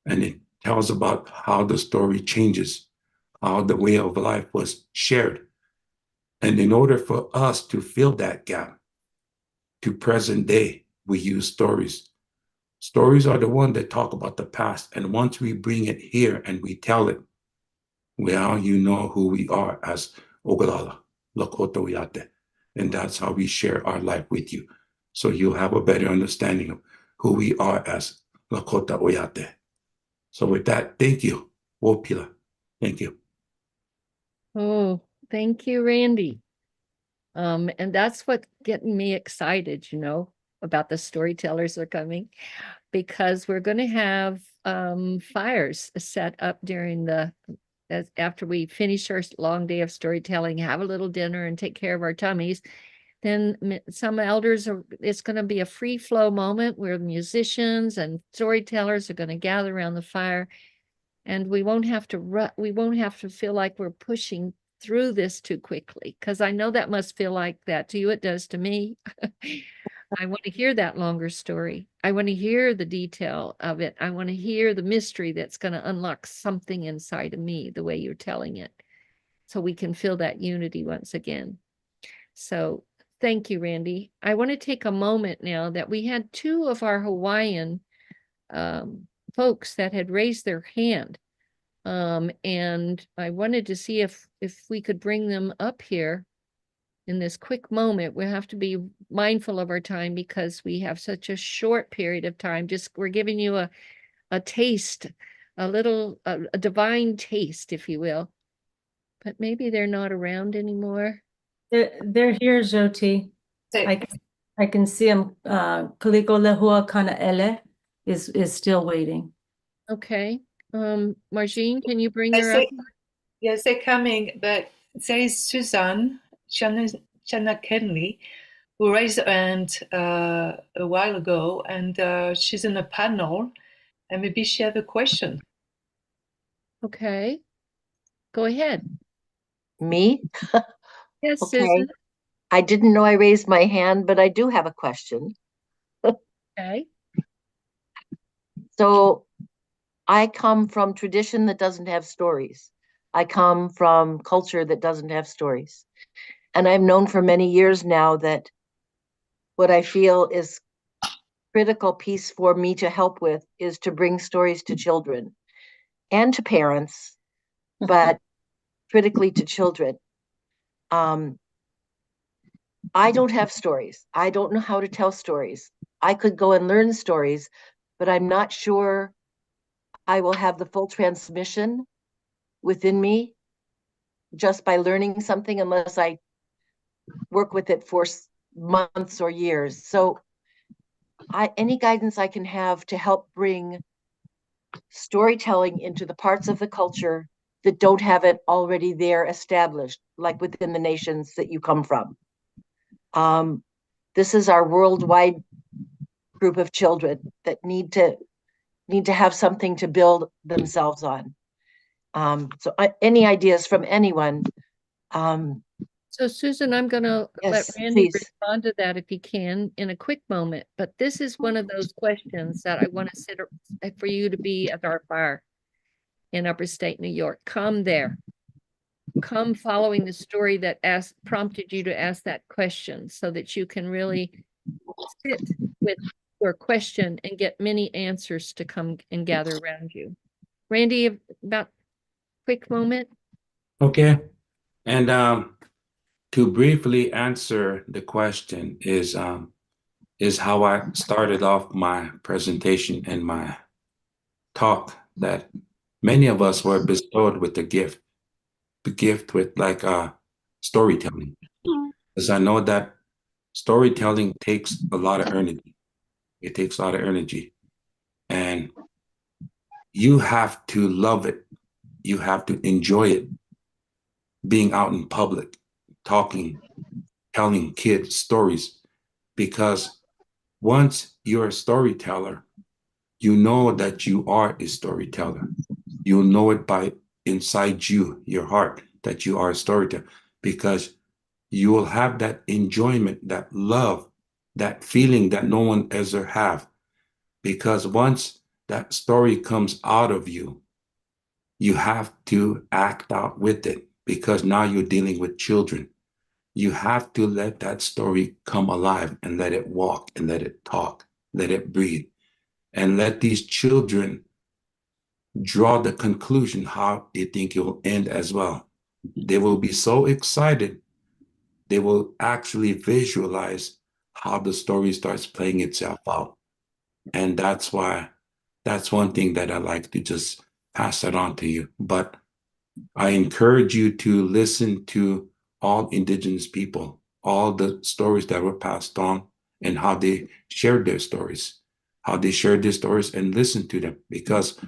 And it tells about how the story changes, how the way of life was shared. And in order for us to fill that gap to present day, we use stories. Stories are the one that talk about the past. And once we bring it here and we tell it, well, you know who we are as Oglala, Lakota Oyate. And that's how we share our life with you. So you'll have a better understanding of who we are as Lakota Oyate. So with that, thank you. Wopila. Thank you. Oh, thank you, Randy. And that's what getting me excited, about the storytellers are coming, because we're going to have fires set up during after we finish our long day of storytelling, have a little dinner and take care of our tummies. Then some elders it's going to be a free flow moment where musicians and storytellers are going to gather around the fire, and we won't have to feel like we're pushing through this too quickly, because I know that must feel like that to you. It does to me. I want to hear that longer story. I want to hear the detail of it. I want to hear the mystery that's going to unlock something inside of me, the way you're telling it, so we can feel that unity once again. So thank you, Randy. I want to take a moment now that we had two of our Hawaiian folks that had raised their hand. And I wanted to see if we could bring them up here in this quick moment. We have to be mindful of our time because we have such a short period of time. We're giving you a taste, a divine taste, if you will. But maybe they're not around anymore. They're here, Jyoti. I can see them. Kaliko Lehua Kana Ele is still waiting. Okay. Margine, can you bring her up? Yes, they're coming, but there is Suzanne Chana Kenley, who raised her hand a while ago, and she's in a panel, and maybe she has a question. Okay. Go ahead. Me? Yes, Okay. Susan. I didn't know I raised my hand, but I do have a question. Okay. So I come from tradition that doesn't have stories. I come from culture that doesn't have stories. And I've known for many years now that what I feel is critical piece for me to help with is to bring stories to children and to parents, but critically to children. I don't have stories. I don't know how to tell stories. I could go and learn stories, but I'm not sure I will have the full transmission within me just by learning something unless I work with it for months or years. So any guidance I can have to help bring storytelling into the parts of the culture that don't have it already there established, like within the nations that you come from. This is our worldwide group of children that need to have something to build themselves on. So any ideas from anyone? So Susan, I'm going to let Yes, Randy please. respond to that if he can in a quick moment. But this is one of those questions that I want to sit for you to be at our fire in Upper State New York. Come there. Come following the story that prompted you to ask that question, so that you can really sit with your question and get many answers to come and gather around you. Randy, about quick moment. Okay. And to briefly answer the question is how I started off my presentation and my talk, that many of us were bestowed with the gift with like storytelling. Because I know that storytelling takes a lot of energy. It takes a lot of energy. And you have to love it. You have to enjoy it, being out in public. telling kids stories, because once you're a storyteller, you know that you are a storyteller. You know it by inside you, your heart, that you are a storyteller, because you will have that enjoyment, that love, that feeling that no one ever have. Because once that story comes out of you, you have to act out with it, because now you're dealing with children. You have to let that story come alive and let it walk and let it talk, let it breathe, and let these children draw the conclusion how they think it will end as well. They will be so excited, they will actually visualize how the story starts playing itself out. And that's one thing that I like to just pass that on to you. But I encourage you to listen to all Indigenous people, all the stories that were passed on, and how they shared their stories, and listen to them. Because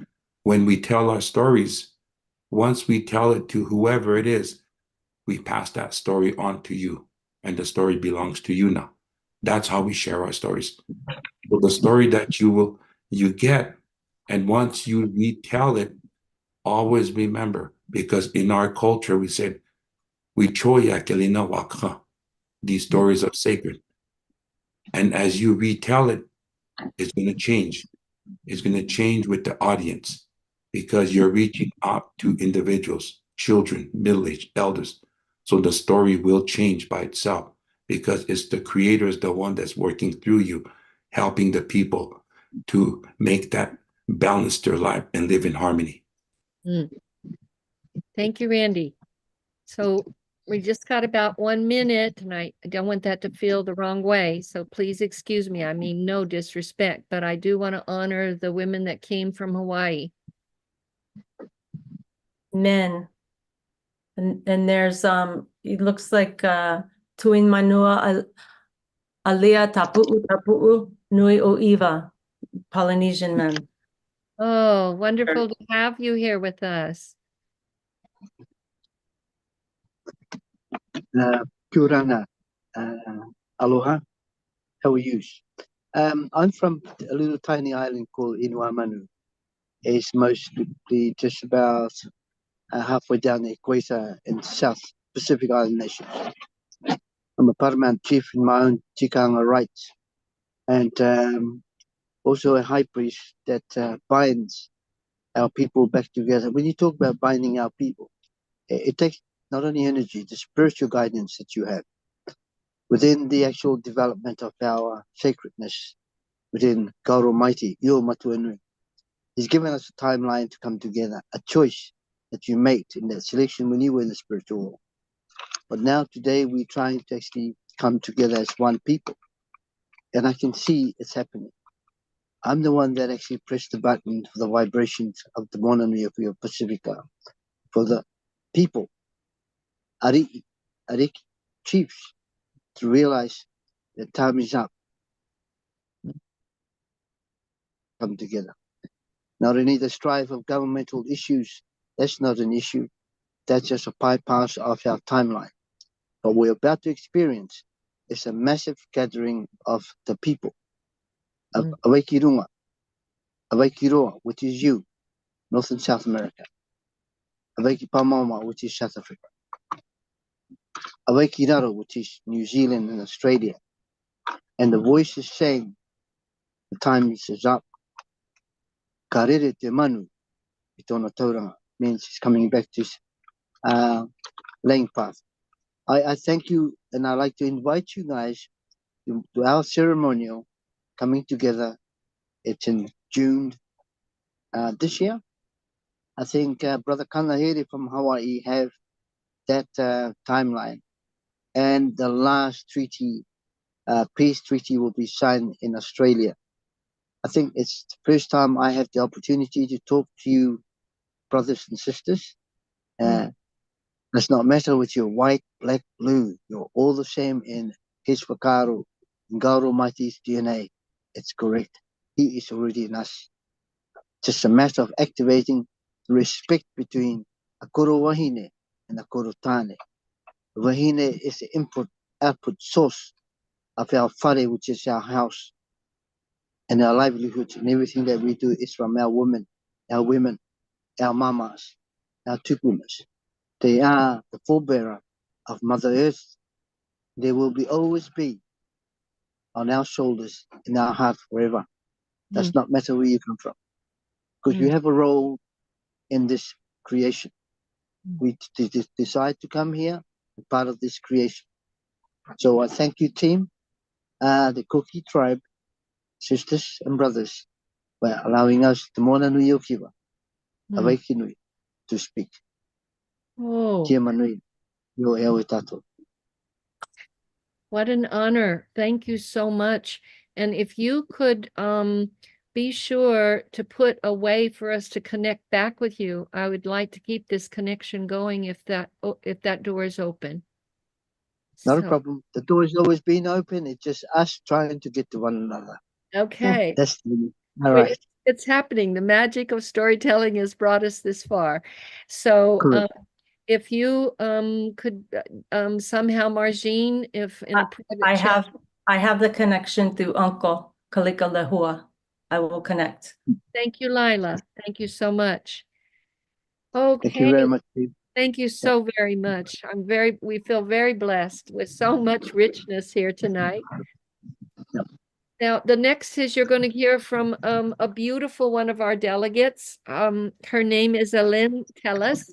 when we tell our stories, once we tell it to whoever it is, we pass that story on to you, and the story belongs to you now. That's how we share our stories. So the story that you get, and once you retell it, always remember, because in our culture we said, we choya kelina wakha. These stories are sacred. And as you retell it, it's going to change. It's going to change with the audience, because you're reaching out to individuals, children, middle-aged, elders. So the story will change by itself, because it's the creator is the one that's working through you, helping the people to make that balance their life and live in harmony. Thank you, Randy. So we just got about 1 minute, and I don't want that to feel the wrong way. So please excuse me. I mean, no disrespect, but I do want to honor the women that came from Hawaii. Men. And there's it looks like Tuin Manua Alia Tapu'u Nui Oiva, Polynesian men. Oh, wonderful to have you here with us. Kia ora, aloha, how are you? I'm from a little tiny island called Inuamanu. It's mostly just about halfway down the equator in South Pacific Island nations. I'm a paramount chief in my own tikanga rights, and also a high priest that binds our people back together. When you talk about binding our people, it takes not only energy, the spiritual guidance that you have within the actual development of our sacredness within God Almighty, Yo Matuenui. He's given us a timeline to come together, a choice that you made in that selection when you were in the spiritual world. But now today we're trying to actually come together as one people. And I can see it's happening. I'm the one that actually pressed the button for the vibrations of the monarchy of your Pacifica, for the people, Ariki chiefs, to realize that time is up. Come together. Not only the strife of governmental issues, that's not an issue. That's just a bypass of our timeline. What we're about to experience is a massive gathering of the people. Awakirunga, Awaikiroa, which is you, North and South America. Awaikipamama, which is South Africa. Awaikiraro, which is New Zealand and Australia. And the voice is saying, the time is up. Karere te manu, itona tauranga, means he's coming back to his laying path. I thank you, and I'd like to invite you guys to our ceremonial coming together. It's in June this year. I think Brother Kanahere from Hawaii have that timeline. And the last treaty, peace treaty, will be signed in Australia. I think it's the first time I have the opportunity to talk to you, brothers and sisters. Does not matter with your white, black, blue. You're all the same in His Wakaru, in God Almighty's DNA. It's correct. He is already in us. Just a matter of activating the respect between a koro wahine and a koro tane. Wahine is the output source of our whare, which is our house, and our livelihood, and everything that we do is from our women, our mamas, our tupunas. They are the forebearer of Mother Earth. They will always be on our shoulders, in our heart forever. Does not matter where you come from, because you have a role in this creation. We decide to come here, part of this creation. So I thank you, team, the Cookie tribe, sisters and brothers, by allowing us the Mona Nui Okiwa, Awaikinui, to speak. Oh, Kia manui, yo e au e tatou. what an honor. Thank you so much. And if you could be sure to put a way for us to connect back with you, I would like to keep this connection going if that door is open. Not a problem. The door has always been open. It's just us trying to get to one another. Okay. That's all right. It's happening. The magic of storytelling has brought us this far. So if you could somehow, Margine, if in a private chat. I have the connection through Uncle Kalika Lehua. I will connect. Thank you, Lila. Thank you so much. Okay. Thank you very much, Steve. Thank you so very much. We feel very blessed with so much richness here tonight. Now, the next is you're going to hear from a beautiful one of our delegates. Her name is Elin Teilus.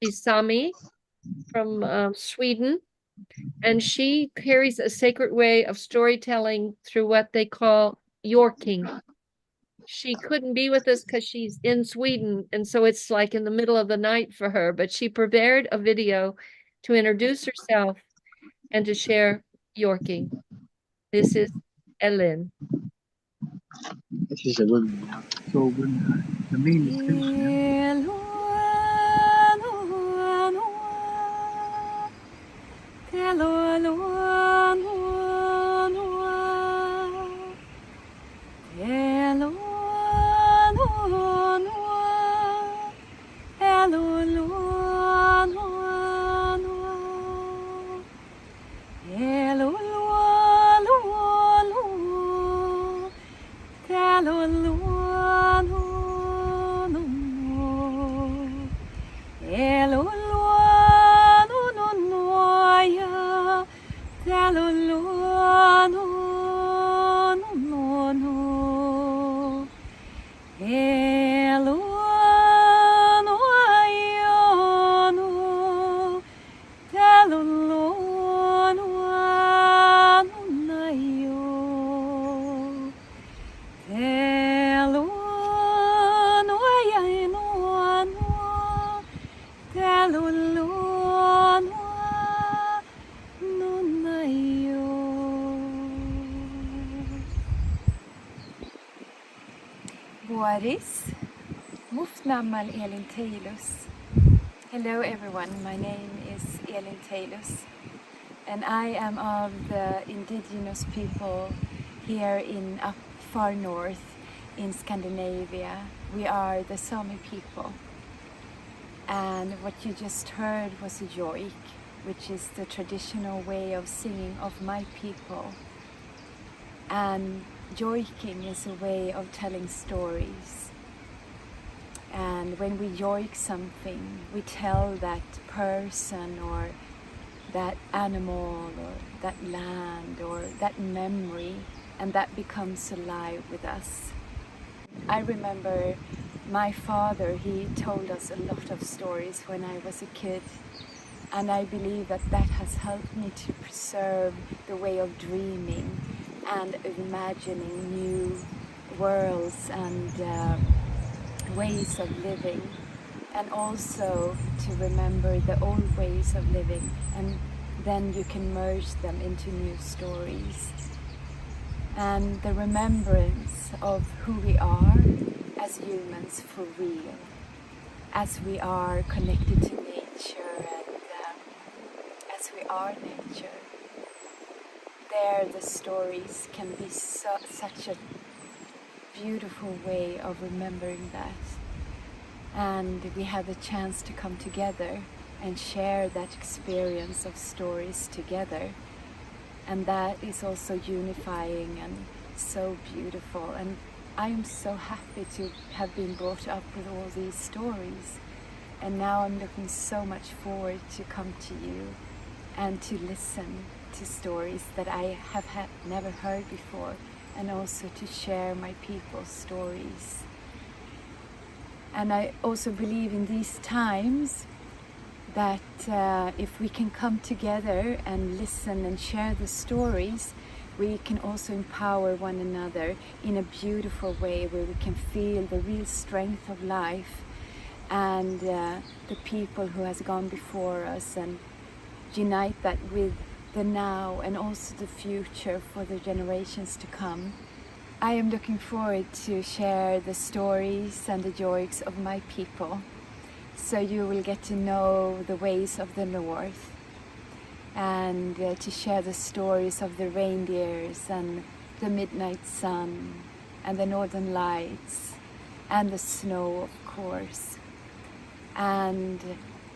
She's Sámi from Sweden, and she carries a sacred way of storytelling through what they call Yorking. She couldn't be with us because she's in Sweden, and so it's like in the middle of the night for her, but she prepared a video to introduce herself and to share Yorking. This is Elin. This is a woman now. So when the main is Boris, Mufnamal Elin Teilus. Hello everyone, my name is Elin Teilus, and I am of the indigenous people here in up far north in Scandinavia. We are the Sámi people, and what you just heard was a joik, which is the traditional way of singing of my people. And joiking is a way of telling stories, and when we joik something, we tell that person or that animal or that land or that memory, and that becomes alive with us. I remember my father, he told us a lot of stories when I was a kid, and I believe that that has helped me to preserve the way of dreaming and imagining new worlds and ways of living, and also to remember the old ways of living, and then you can merge them into new stories. And the remembrance of who we are as humans for real, as we are connected to nature and as we are nature. There the stories can be such a beautiful way of remembering that. And we had the chance to come together and share that experience of stories together. And that is also unifying and so beautiful. And I am so happy to have been brought up with all these stories. And now I'm looking so much forward to come to you and to listen to stories that I have never heard before, and also to share my people's stories. And I also believe in these times that if we can come together and listen and share the stories, we can also empower one another in a beautiful way, where we can feel the real strength of life and the people who has gone before us, and unite that with the now and also the future for the generations to come. I am looking forward to share the stories and the joys of my people, so you will get to know the ways of the North, and to share the stories of the reindeers and the midnight sun and the northern lights and the snow, of course, and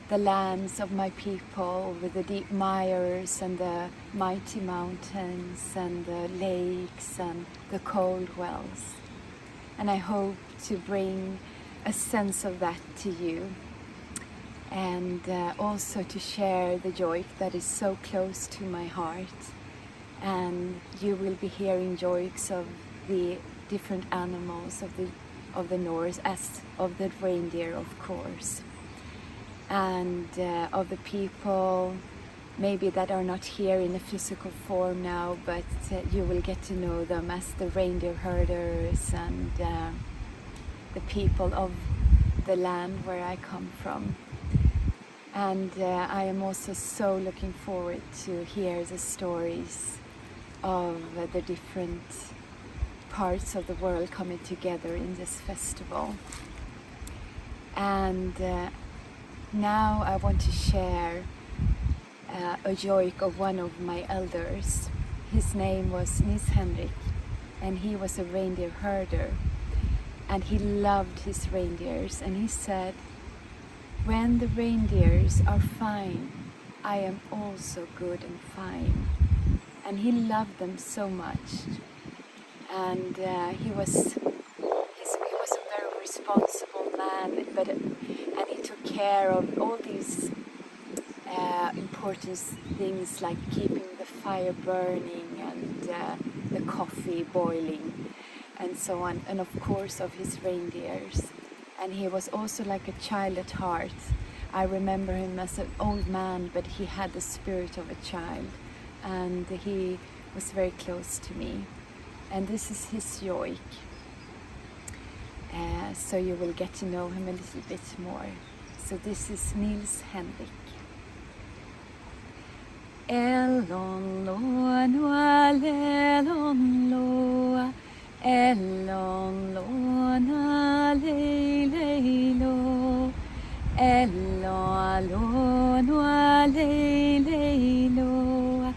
the lands of my people with the deep mires and the mighty mountains and the lakes and the cold wells. And I hope to bring a sense of that to you, and also to share the joy that is so close to my heart. And you will be hearing joys of the different animals of the North, as of the reindeer, of course, and of the people maybe that are not here in a physical form now, but you will get to know them as the reindeer herders and the people of the land where I come from. And I am also so looking forward to hear the stories of the different parts of the world coming together in this festival. And now I want to share a joy of one of my elders. His name was Nils Henrik, and he was a reindeer herder, and he loved his reindeers, and he said, "When the reindeers are fine, I am also good and fine." And he loved them so much, and he was a very responsible man, and he took care of all these important things like keeping the fire burning and the coffee boiling and so on, and of course of his reindeers. And he was also like a child at heart. I remember him as an old man, but he had the spirit of a child, and he was very close to me. And this is his joy. So you will get to know him a little bit more. So this is Nils Henrik. Elon loa noa lelon loa, elon loa na lei lo, elon loa noa lei lo,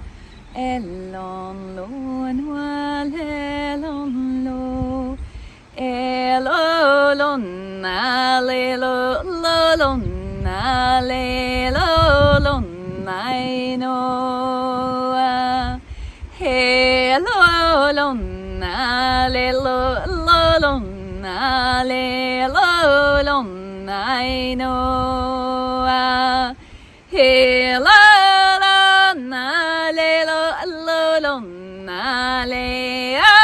elon loa noa lelon lo, elon na lelo lolon na lelolon I know hello lona lelo lona lelo lona I know hello lona lelo lona lelo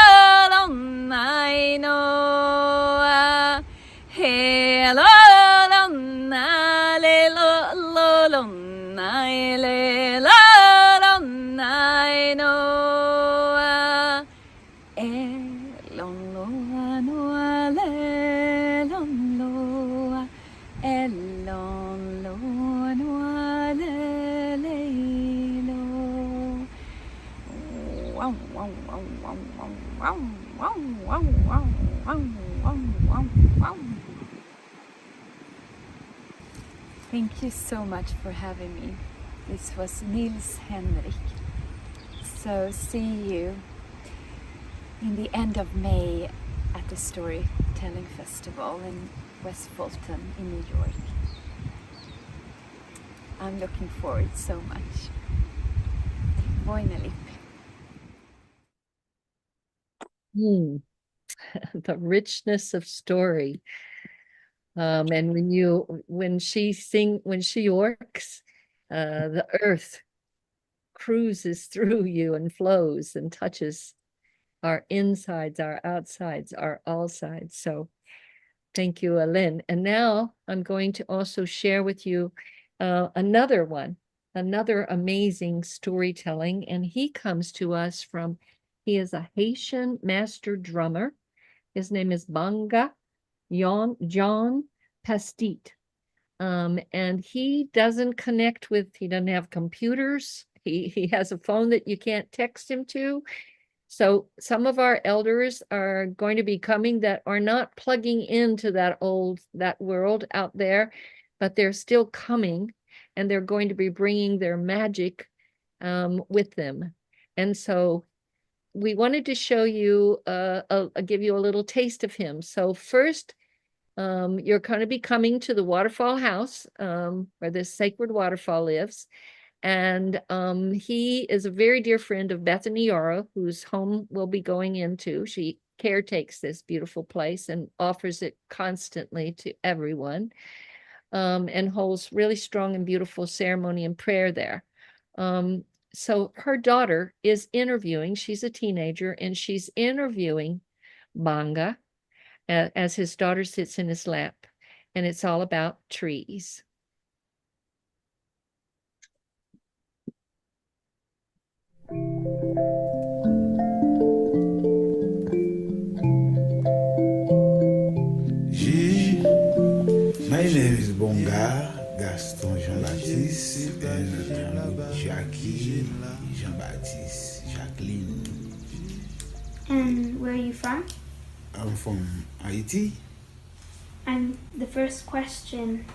lona I know hello lona lelo lona I know elon loa noa lelon loa, elon loa noa lelei lo. Wow wow wow wow wow wow wow wow wow wow wow. Thank you so much for having me. This was Nils Henrik. So see you in the end of May at the Storytelling Festival in West Fulton in New York. I'm looking forward so much. Voinalip. The richness of story. And when she works, the earth cruises through you and flows and touches our insides, our outsides, our all sides. So thank you, Elin. And now I'm going to also share with you another amazing storytelling. And he comes to us he is a Haitian master drummer. His name is Bonga John Pastit. And he doesn't have computers. He has a phone that you can't text him to. So some of our elders are going to be coming that are not plugging into that world out there, but they're still coming, and they're going to be bringing their magic with them. And so we wanted to show you, give you a little taste of him. So first, you're going to be coming to the waterfall house where this sacred waterfall lives. And he is a very dear friend of Bethany Yara, whose home we'll be going into. She caretakes this beautiful place and offers it constantly to everyone, and holds really strong and beautiful ceremony and prayer there. So her daughter is interviewing, she's a teenager, and she's interviewing Bonga as his daughter sits in his lap. And it's all about trees. My name is Bonga Gaston Jean-Baptiste, and I'm with Jackie Jean-Baptiste Jacqueline. And where are you from? I'm from Haiti. And the first question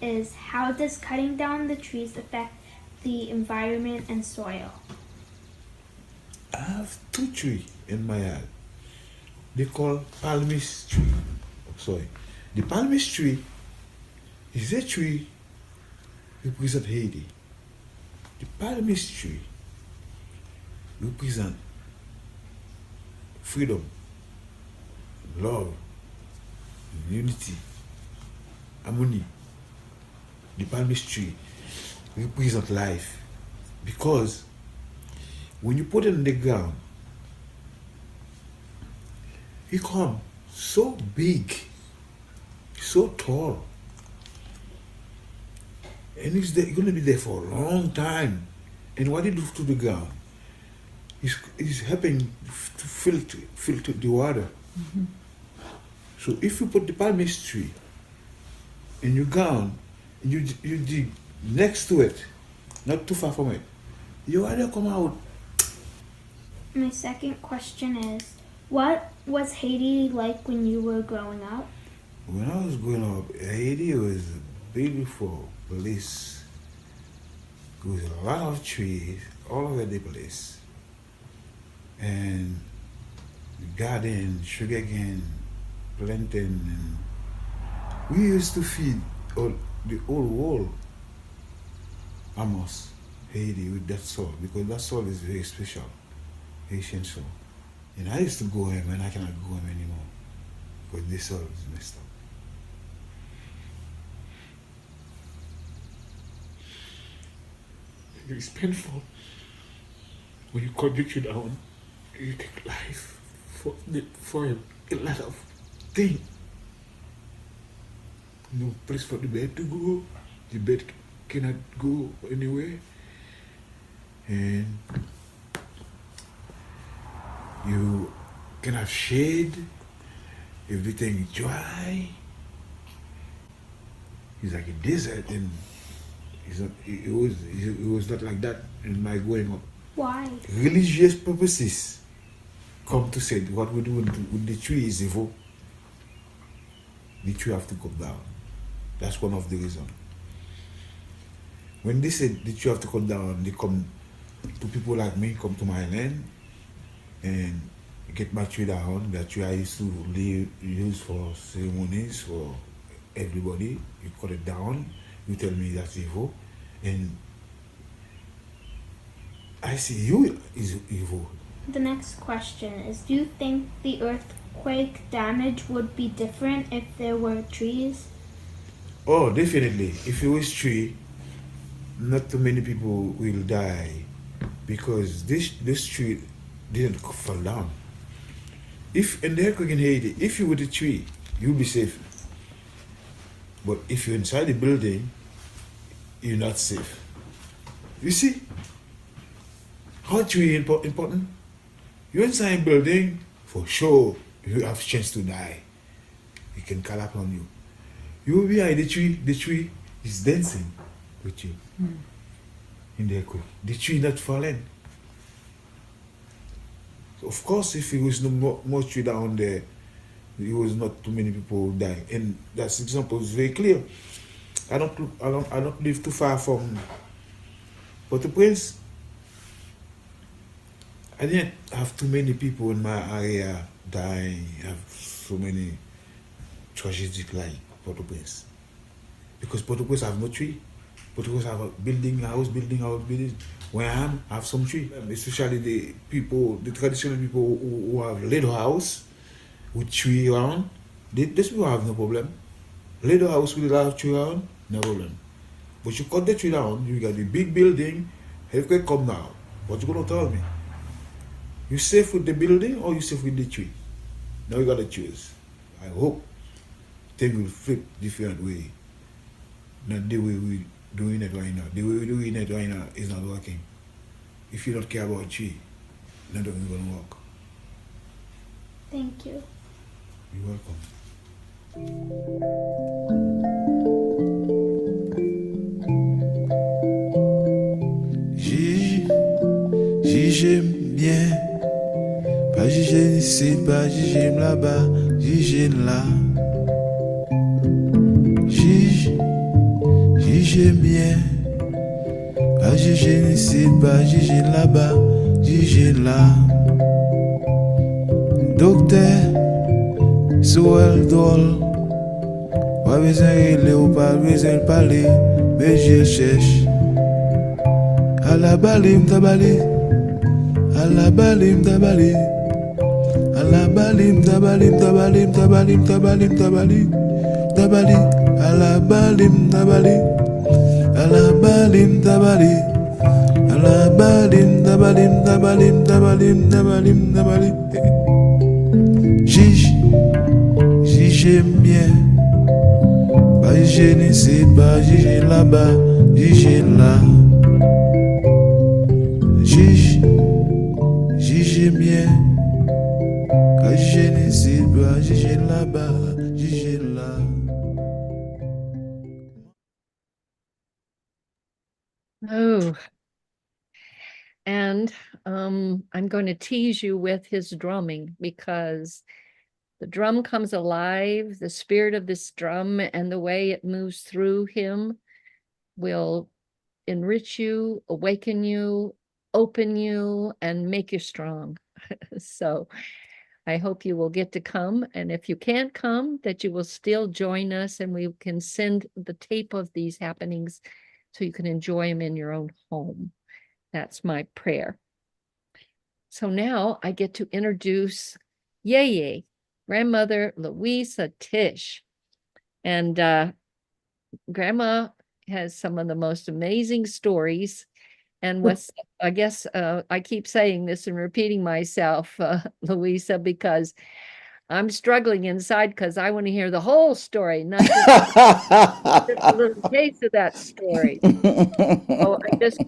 is, how does cutting down the trees affect the environment and soil? I have 2 trees in my yard. They call palmis tree. The palmis tree is a tree represent Haiti. The palmis tree represent freedom, love, unity, harmony. The palmis tree represent life, because when you put it in the ground, it comes so big, so tall, and it's going to be there for a long time. And what it do to the ground is helping to filter the water. Mm-hmm. So if you put the palmis tree in your ground, you dig next to it, not too far from it, your water come out. My second question is, what was Haiti like when you were growing up? When I was growing up, Haiti was a beautiful place. There was a lot of trees all over the place. And garden, sugarcane, plantain, and we used to feed the whole world, almost, Haiti with that soil, because that soil is very special, Haitian soil. And I used to go home, and I cannot go home anymore, because this soil is messed up. It's painful when you cut the tree down. You take life for a lot of things. No place for the bed to go. The bed cannot go anywhere. And you can have shade. Everything is dry. It's like a desert, and it was not like that in my growing up. Why? Religious purposes come to say what we do with the tree is evil. The tree have to come down. That's one of the reasons. When they say the tree have to come down, they come to people like me, come to my land and get my tree down. That tree I used to use for ceremonies for everybody. You cut it down You tell me that's evil, and I see you is evil. The next question is, do you think the earthquake damage would be different if there were trees? Oh, definitely. If it was tree, not too many people will die because this tree didn't fall down. If in the earthquake in Haiti, if you were the tree, you'll be safe. But if you're inside the building, you're not safe. You see how tree important? You're inside a building, for sure you have chance to die. It can collapse on you. You will be behind the tree is dancing with you in the earthquake. The tree not falling. So of course, if it was no more tree down there, it was not too many people who die. And that example is very clear. I don't live too far from Port-au-Prince. I didn't have too many people in my area dying. I have so many tragedies like Port-au-Prince. Because Port-au-Prince have no tree. Port-au-Prince have a building. Where I am, I have some tree. Especially the traditional people who have little house with tree around. These people have no problem. Little house with a lot of tree around, no problem. But you cut the tree down, you got the big building, earthquake come now. What you gonna tell me? You safe with the building or you safe with the tree? Now you gotta choose. I hope things will flip different way. Not the way we doing it right now. The way we're doing it right now is not working. If you don't care about tree, nothing is gonna work. Thank you. You're welcome. J'aime bien, pas j'aime ici, pas j'aime là-bas, j'aime là. J'aime bien, pas j'aime ici, pas j'aime là-bas, j'aime là. Docteur, Soel Dol, pas besoin de ou pas besoin de parler, mais je cherche. À la balim tabali, à la balim tabali, à la balim tabalim tabalim tabalim tabalim tabali, tabali, à la balim tabali, à la balim tabali, à la balim tabalim tabalim tabalim tabalim tabali. J'aime bien, pas j'aime ici, pas j'aime là-bas, j'aime là. J'aime bien, pas j'aime ici, pas j'aime là-bas, j'aime là. Oh, and I'm going to tease you with his drumming because the drum comes alive. The spirit of this drum and the way it moves through him will enrich you, awaken you, open you, and make you strong. So I hope you will get to come. And if you can't come, that you will still join us and we can send the tape of these happenings so you can enjoy them in your own home. That's my prayer. So now I get to introduce Yeye, grandmother Luisah Teish. And grandma has some of the most amazing stories. And what's, I guess, I keep saying this and repeating myself, Luisah, because I'm struggling inside because I want to hear the whole story, not just a little taste of that story. So I just,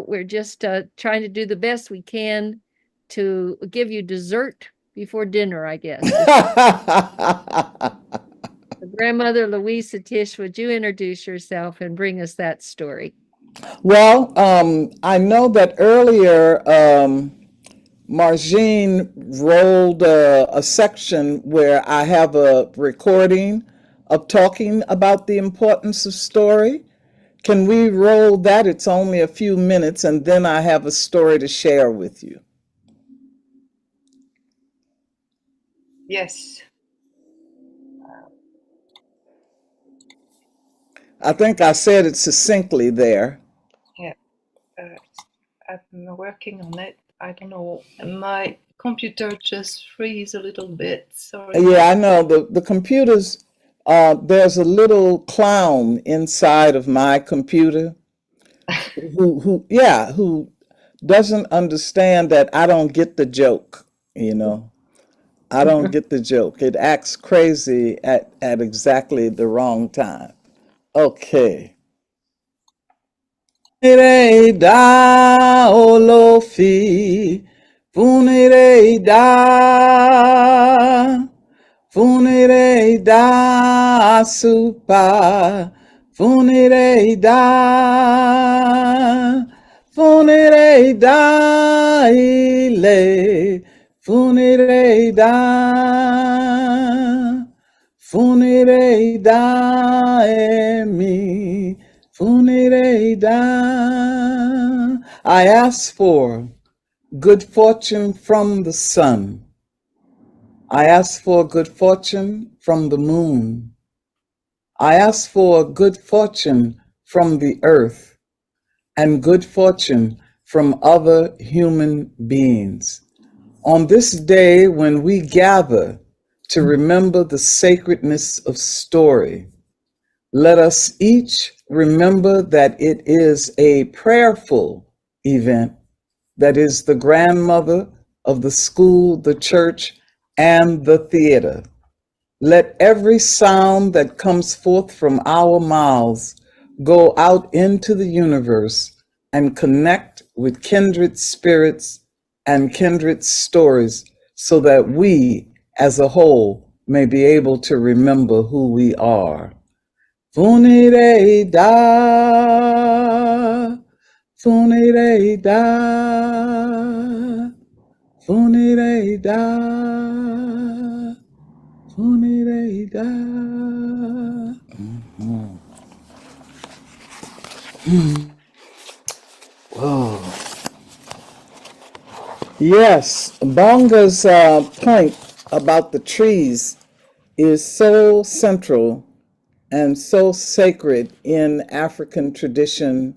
we're just trying to do the best we can to give you dessert before dinner, I guess. Grandmother Luisah Teish, would you introduce yourself and bring us that story? Well, I know that earlier Margine rolled a section where I have a recording of talking about the importance of story. Can we roll that? It's only a few minutes, and then I have a story to share with you. Yes. I think I said it succinctly there. Yeah, I'm working on it. I don't know. My computer just freeze a little bit. Sorry. Yeah, I know the computers. There's a little clown inside of my computer who doesn't understand that I don't get the joke. I don't get the joke. It acts crazy at exactly the wrong time. Okay. Funire da olofi, funire da, funire da supa, funire da, funire da ile, funire da, funire da emi. Funireda. I ask for good fortune from the sun. I ask for good fortune from the moon. I ask for good fortune from the earth and good fortune from other human beings. On this day when we gather to remember the sacredness of story, let us each remember that it is a prayerful event that is the grandmother of the school, the church, and the theater. Let every sound that comes forth from our mouths go out into the universe and connect with kindred spirits and kindred stories so that we as a whole may be able to remember who we are. Funire da, funire da, funire da, funire da. Whoa. Yes, Bonga's point about the trees is so central and so sacred in African tradition,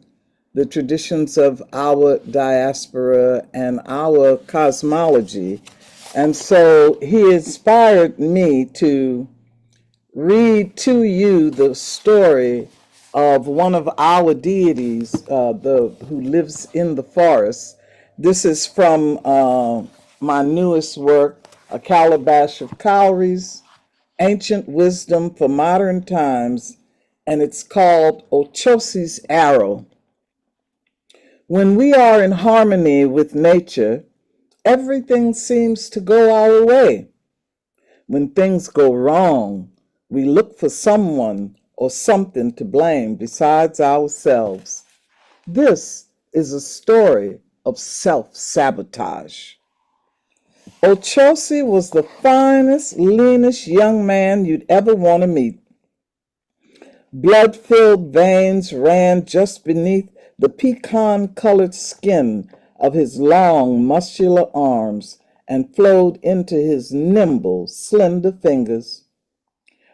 the traditions of our diaspora and our cosmology. And so he inspired me to read to you the story of one of our deities who lives in the forest. This is from my newest work, A Calabash of Cowries, Ancient Wisdom for Modern Times, and it's called Ochosi's Arrow. When we are in harmony with nature, everything seems to go our way. When things go wrong, we look for someone or something to blame besides ourselves. This is a story of self-sabotage. Ochosi was the finest, leanest young man you'd ever want to meet. Blood-filled veins ran just beneath the pecan-colored skin of his long, muscular arms and flowed into his nimble, slender fingers.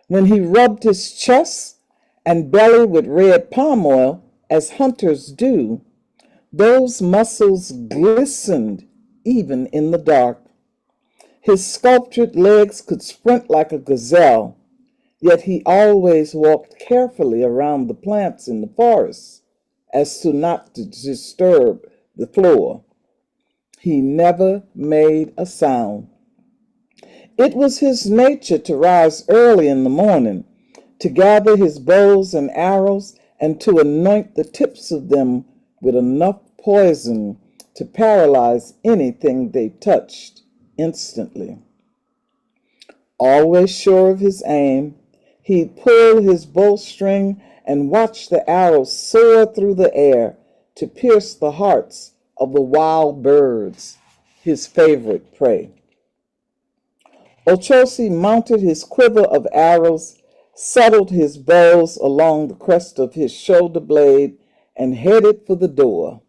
When he rubbed his chest and belly with red palm oil, as hunters do, those muscles glistened even in the dark. His sculptured legs could sprint like a gazelle, yet he always walked carefully around the plants in the forest as to not to disturb the floor. He never made a sound. It was his nature to rise early in the morning, to gather his bows and arrows, and to anoint the tips of them with enough poison to paralyze anything they touched instantly. Always sure of his aim, he'd pull his bowstring and watch the arrows soar through the air to pierce the hearts of the wild birds, his favorite prey. Ochosi mounted his quiver of arrows, settled his bows along the crest of his shoulder blade, and headed for the door.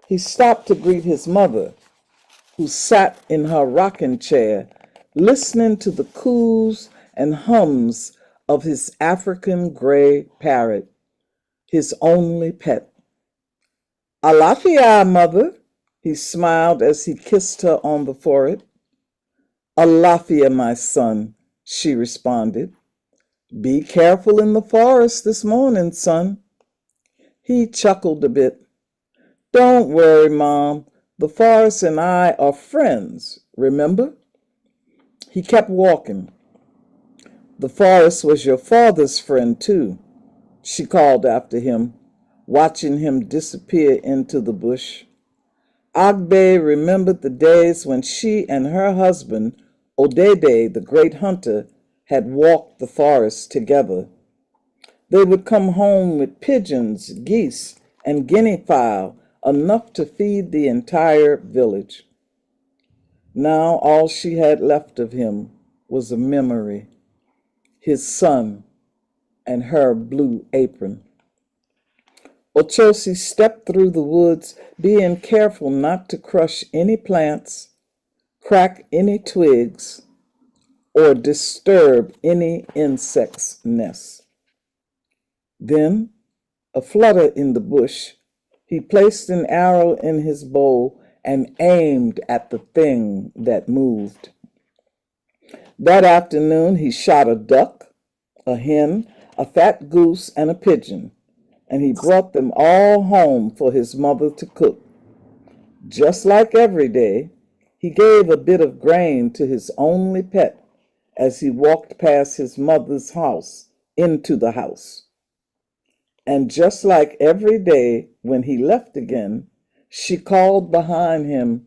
He stopped to greet his mother, who sat in her rocking chair, listening to the coos and hums of his African gray parrot, his only pet. "Alafia, mother," he smiled as he kissed her on the forehead. "Alafia, my son," she responded. "Be careful in the forest this morning, son." He chuckled a bit. "Don't worry, Mom. The forest and I are friends, remember?" He kept walking. "The forest was your father's friend, too," she called after him, watching him disappear into the bush. Agbe remembered the days when she and her husband, Odede, the great hunter, had walked the forest together. They would come home with pigeons, geese, and guinea fowl, enough to feed the entire village. Now all she had left of him was a memory, his son and her blue apron. Ochosi stepped through the woods, being careful not to crush any plants, crack any twigs, or disturb any insect's nest. Then, a flutter in the bush, he placed an arrow in his bow and aimed at the thing that moved. That afternoon, he shot a duck, a hen, a fat goose, and a pigeon, and he brought them all home for his mother to cook. Just like every day, he gave a bit of grain to his only pet as he walked past his mother's house into the house. And just like every day when he left again, she called behind him,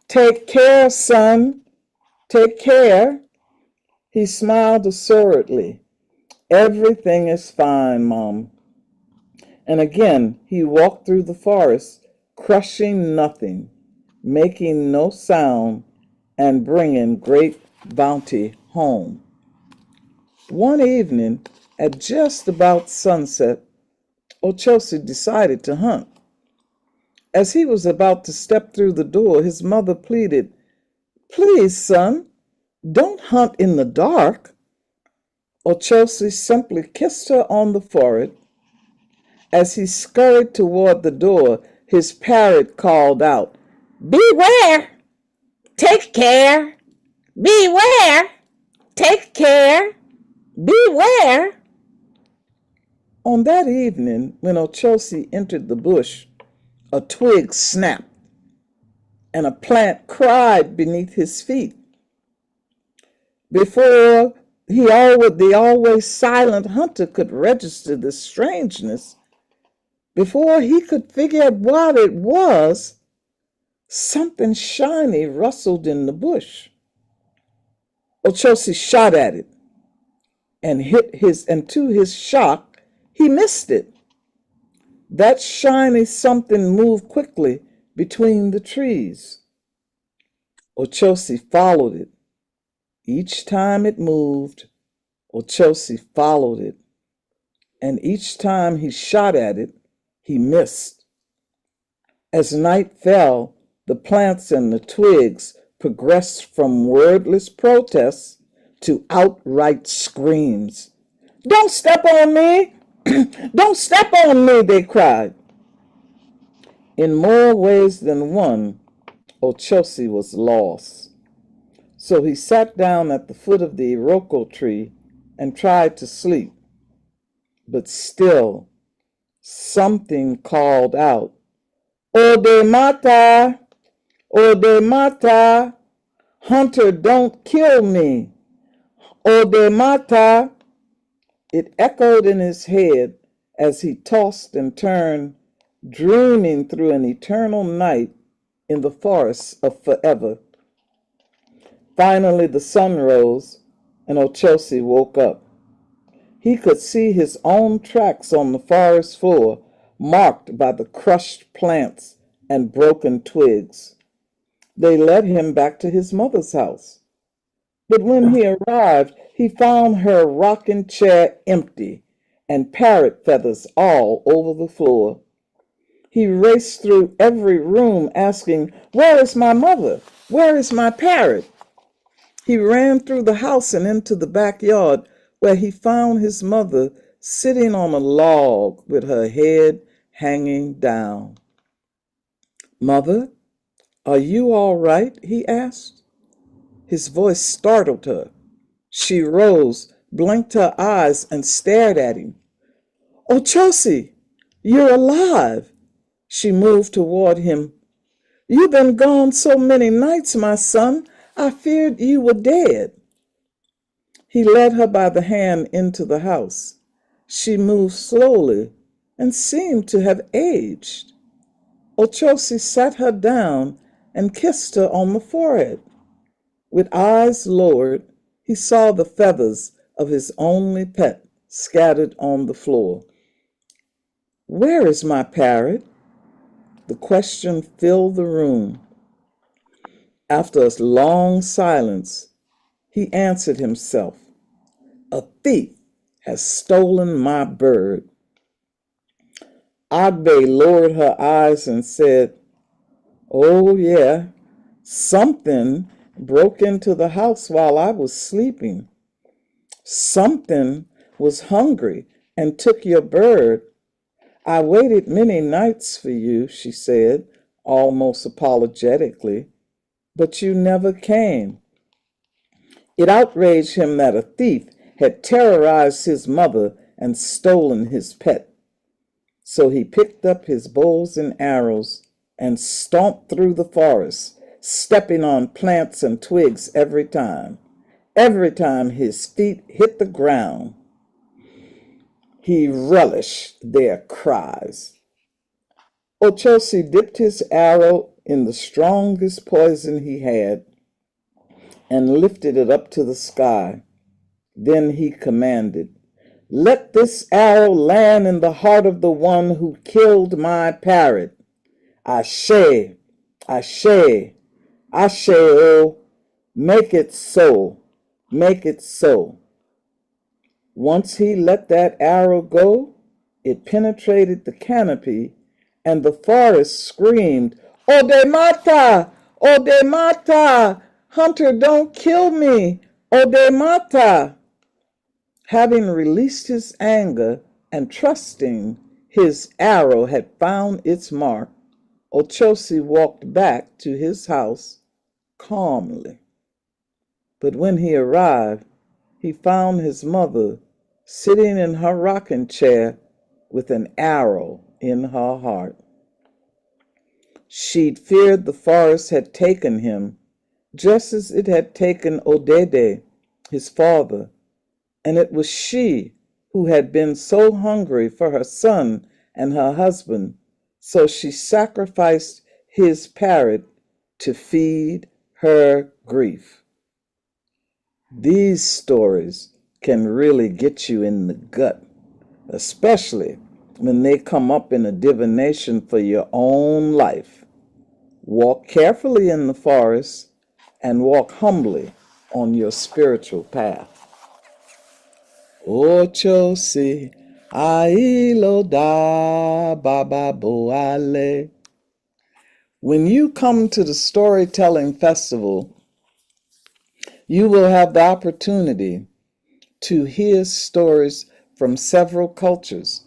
"Take care, son, take care." He smiled assuredly. "Everything is fine, Mom." And again he walked through the forest, crushing nothing, making no sound, and bringing great bounty home. One evening, at just about sunset, Ochosi decided to hunt. As he was about to step through the door, his mother pleaded, "Please, son, don't hunt in the dark." Ochosi simply kissed her on the forehead. As he scurried toward the door, his parrot called out, "Beware! Take care! Beware! Take care! Beware!" On that evening, when Ochosi entered the bush, a twig snapped and a plant cried beneath his feet. Before the always silent hunter could register the strangeness, before he could figure out what it was, something shiny rustled in the bush. Ochosi shot at it and to his shock, he missed it. That shiny something moved quickly between the trees. Ochosi followed it. Each time it moved, Ochosi followed it. And each time he shot at it, he missed. As night fell, the plants and the twigs progressed from wordless protests to outright screams. "Don't step on me! Don't step on me!" they cried. In more ways than one, Ochosi was lost. So he sat down at the foot of the iroko tree and tried to sleep. But still, something called out, "Ode mata! Ode mata! Hunter, don't kill me! Ode mata!" It echoed in his head as he tossed and turned, dreaming through an eternal night in the forests of forever. Finally, the sun rose, and Ochosi woke up. He could see his own tracks on the forest floor, marked by the crushed plants and broken twigs. They led him back to his mother's house. But when he arrived, he found her rocking chair empty and parrot feathers all over the floor. He raced through every room asking, "Where is my mother? Where is my parrot?" He ran through the house and into the backyard, where he found his mother sitting on a log with her head hanging down. "Mother, are you all right?" he asked. His voice startled her. She rose, blinked her eyes, and stared at him. "Oh, Chelsea, you're alive!" She moved toward him. "You've been gone so many nights, my son. I feared you were dead." He led her by the hand into the house. She moved slowly and seemed to have aged. Ochosi sat her down and kissed her on the forehead. With eyes lowered, he saw the feathers of his only pet scattered on the floor. "Where is my parrot?" The question filled the room. After a long silence, he answered himself, "A thief has stolen my bird." Agbe lowered her eyes and said, "Oh, yeah, something broke into the house while I was sleeping. Something was hungry and took your bird. I waited many nights for you," she said, almost apologetically, "but you never came." It outraged him that a thief had terrorized his mother and stolen his pet. So he picked up his bows and arrows and stomped through the forest, stepping on plants and twigs every time. Every time his feet hit the ground, he relished their cries. Ochosi dipped his arrow in the strongest poison he had and lifted it up to the sky. Then he commanded, "Let this arrow land in the heart of the one who killed my parrot. Ashe, Ashe, Ashe, oh, make it so, make it so." Once he let that arrow go, it penetrated the canopy, and the forest screamed, "Ode mata! Ode mata! Hunter, don't kill me! Ode mata!" Having released his anger and trusting his arrow had found its mark, Ochosi walked back to his house calmly. But when he arrived, he found his mother sitting in her rocking chair with an arrow in her heart. She'd feared the forest had taken him, just as it had taken Odede, his father, and it was she who had been so hungry for her son and her husband, so she sacrificed his parrot to feed her grief. These stories can really get you in the gut, especially when they come up in a divination for your own life. Walk carefully in the forest and walk humbly on your spiritual path. Ochosi ailo da baba boale. When you come to the storytelling festival, you will have the opportunity to hear stories from several cultures,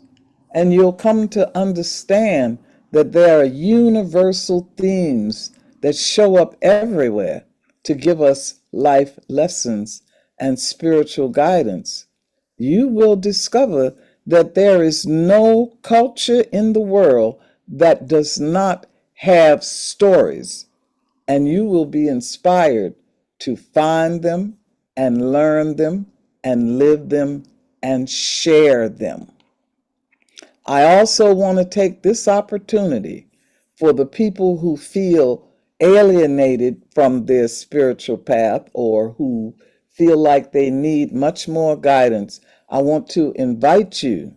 and you'll come to understand that there are universal themes that show up everywhere to give us life lessons and spiritual guidance. You will discover that there is no culture in the world that does not have stories, and you will be inspired to find them and learn them and live them and share them. I also want to take this opportunity for the people who feel alienated from their spiritual path or who feel like they need much more guidance. I want to invite you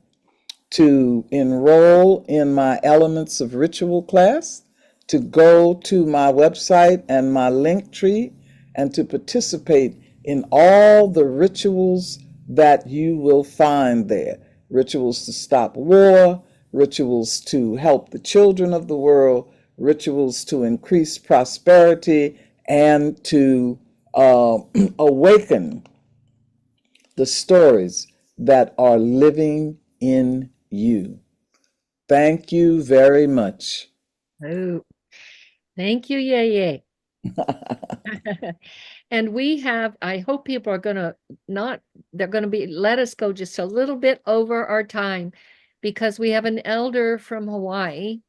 to enroll in my Elements of Ritual class, to go to my website and my link tree, and to participate in all the rituals that you will find there. Rituals to stop war, rituals to help the children of the world, rituals to increase prosperity, and to awaken the stories that are living in you. Thank you very much. Oh, thank you, Yeye. And we have, I hope people are going to let us go just a little bit over our time, because we have an elder from Hawaii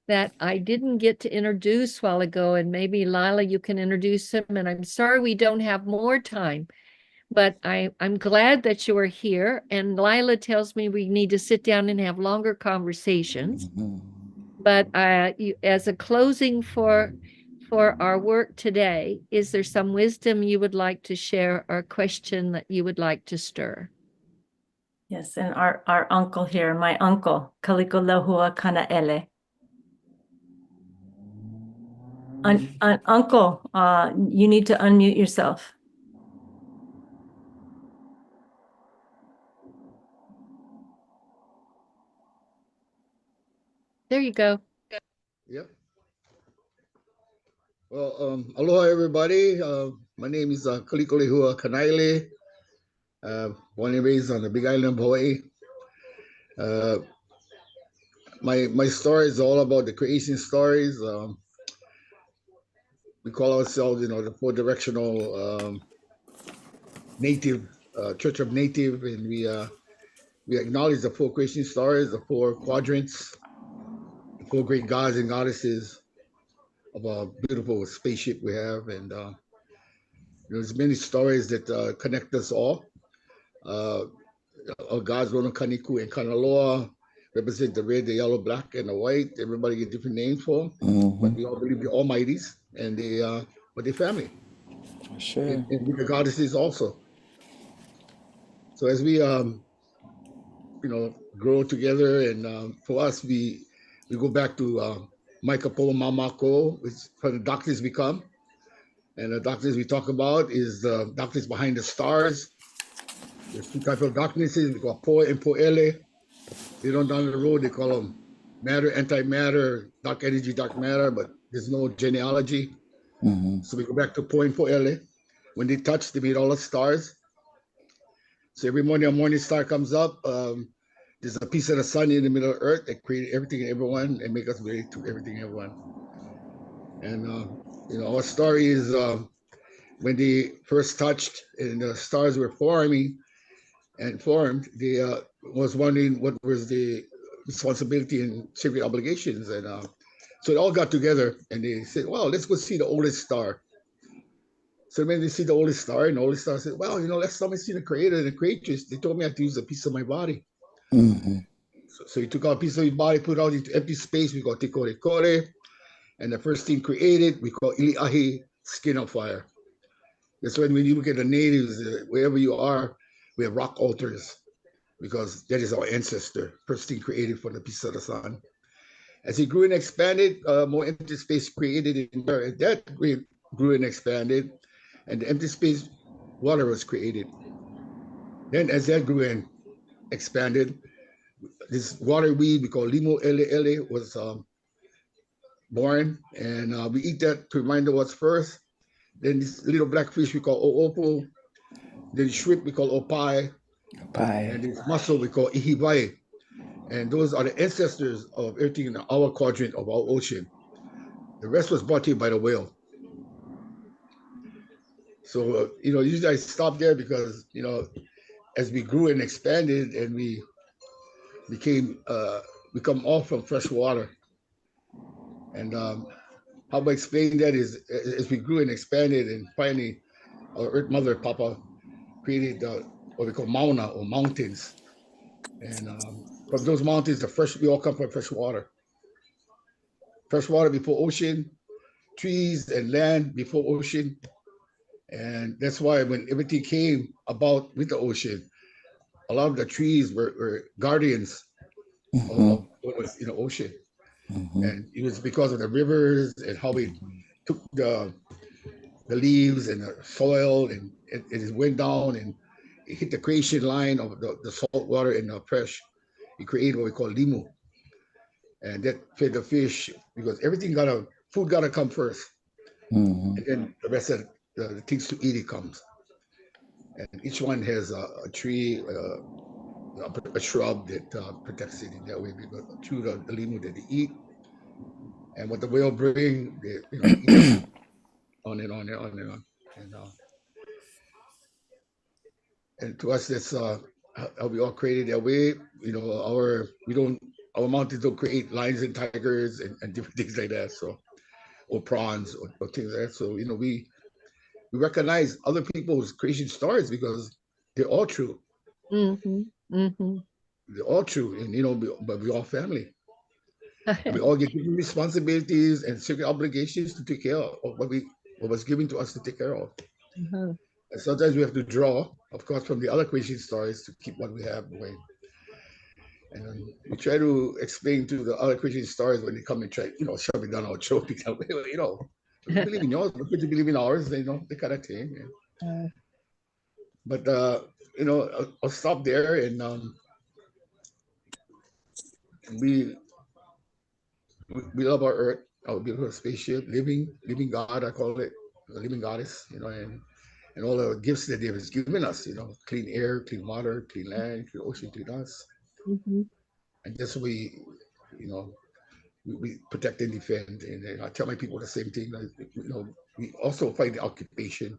that I didn't get to introduce a while ago, and maybe Lila, you can introduce him. And I'm sorry we don't have more time, but I'm glad that you are here. And Lila tells me we need to sit down and have longer conversations. But as a closing for our work today, is there some wisdom you would like to share, or a question that you would like to stir? Yes, and our uncle here, my uncle, Kaliko Lehua Kanaele. Uncle, you need to unmute yourself. There you go. Yep. Well, aloha everybody. My name is Kaliko Lehua Kanaele. Born and raised on the Big Island of Hawaii. My story is all about the creation stories. We call ourselves, the four directional native Church of Native, and we acknowledge the four creation stories, the four quadrants, the four great gods and goddesses of a beautiful spaceship we have, and there's many stories that connect us all. Our gods, Rono Kaniku and Kanaloa, represent the red, the yellow, black, and the white. Everybody get different names for them, but we all believe the Almighties, and but they're family. Sure. And the goddesses also. So as we grow together, and for us, we go back to Maikapo Mamako, which from the doctrines we come. And the doctrines we talk about is the doctrines behind the stars. There's two types of darknesses. We call Po and Poele. Later on down the road, they call them matter, antimatter, dark energy, dark matter, but there's no genealogy. So we go back to Po and Poele. When they touch, they made all the stars. So every morning, a morning star comes up. There's a piece of the sun in the middle of Earth that created everything and everyone and make us relate to everything and everyone. And our story is when they first touched and the stars were forming and formed, they was wondering what was the responsibility and sacred obligations. And so they all got together and they said, well, let's go see the oldest star. So when they see the oldest star, and the oldest star said, well, let's let me see the creator and the creatress. They told me I had to use a piece of my body. So he took out a piece of his body, put it out into empty space. We call Tikore Kore. And the first thing created, we call Iliahi, skin of fire. That's when you look at the natives, wherever you are, we have rock altars, because that is our ancestor, first thing created from the piece of the sun. As it grew and expanded, more empty space created in there. And that grew and expanded, and the empty space, water was created. Then as that grew and expanded, this water weed we call Limo Ele Ele was born, and we eat that to remind us what's first. Then this little black fish we call Oopo, then shrimp we call Opai, and this mussel we call Ihibai. And those are the ancestors of everything in our quadrant of our ocean. The rest was brought here by the whale. So, usually I stop there because, as we grew and expanded and we come off from fresh water. And how I explain that is, as we grew and expanded, and finally our Earth Mother, Papa, created what we call mauna, or mountains. And from those mountains, we all come from fresh water. Fresh water before ocean, trees and land before ocean. And that's why when everything came about with the ocean, a lot of the trees were guardians of what was in the ocean. And it was because of the rivers and how we took the leaves and the soil, and it went down and it hit the creation line of the salt water and the fresh. It created what we call limu. And that fed the fish, because food got to come first. And then the rest of the things to eat, it comes. and each one has a tree, a shrub that protects it in that way. Because through the limo that they eat, and what the whale bring, they eat it, on and on and on and on. And to us, that's how we all created that way. Our mountains don't create lions and tigers and different things like that. So, or prawns or things like that. So we recognize other people's creation stories because they're all true. Mm-hmm. Mm-hmm. They're all true, and but we're all family. And we all get different responsibilities and certain obligations to take care of what was given to us to take care of. Mm-hmm. And sometimes we have to draw, of course, from the other creation stories to keep what we have going. And we try to explain to the other creation stories when they come and try, shove it down our throat. We believe in yours, but you believe in ours, the kind of thing. But I'll stop there, and we love our earth, our beautiful spaceship, living God, I call it, a living goddess, and all the gifts that He has given us, clean air, clean water, clean land, clean ocean, clean us. Mm-hmm. And just we protect and defend. And I tell my people the same thing. We also fight the occupation.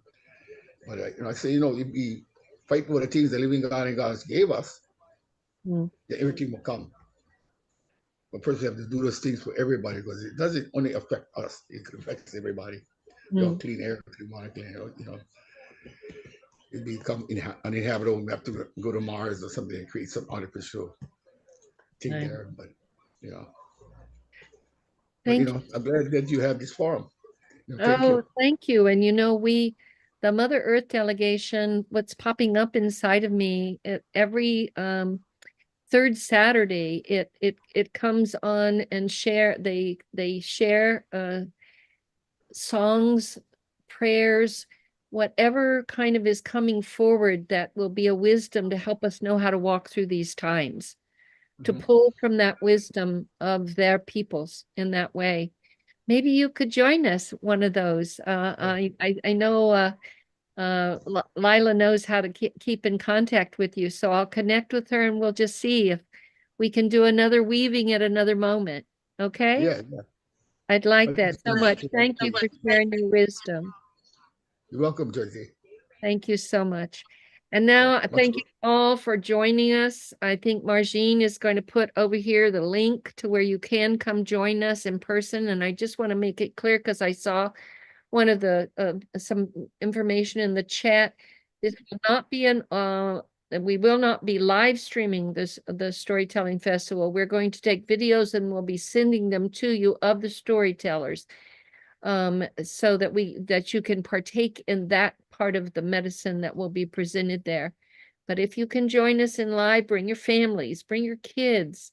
But I say, if we fight for the things the living God and God gave us, then everything will come. But first, we have to do those things for everybody because it doesn't only affect us; it affects everybody. Clean air, clean water, clean air. It become uninhabitable. We have to go to Mars or something and create some artificial thing there. But Thank you. I'm glad that you have this forum. Thank you. And the Mother Earth delegation, what's popping up inside of me every third Saturday, it comes on and they share songs, prayers, whatever kind of is coming forward that will be a wisdom to help us know how to walk through these times, to pull from that wisdom of their peoples in that way. Maybe you could join us one of those. I know Lila knows how to keep in contact with you, so I'll connect with her and we'll just see if we can do another weaving at another moment. Okay? Yeah. I'd like that so much. Thank you for sharing your wisdom. You're welcome, Jyoti. Thank you so much. And now thank you all for joining us. I think Margine is going to put over here the link to where you can come join us in person. And I just want to make it clear because I saw one of the some information in the chat. This will not be we will not be live streaming the storytelling festival. We're going to take videos and we'll be sending them to you of the storytellers, so that you can partake in that part of the medicine that will be presented there. But if you can join us in live, bring your families, bring your kids.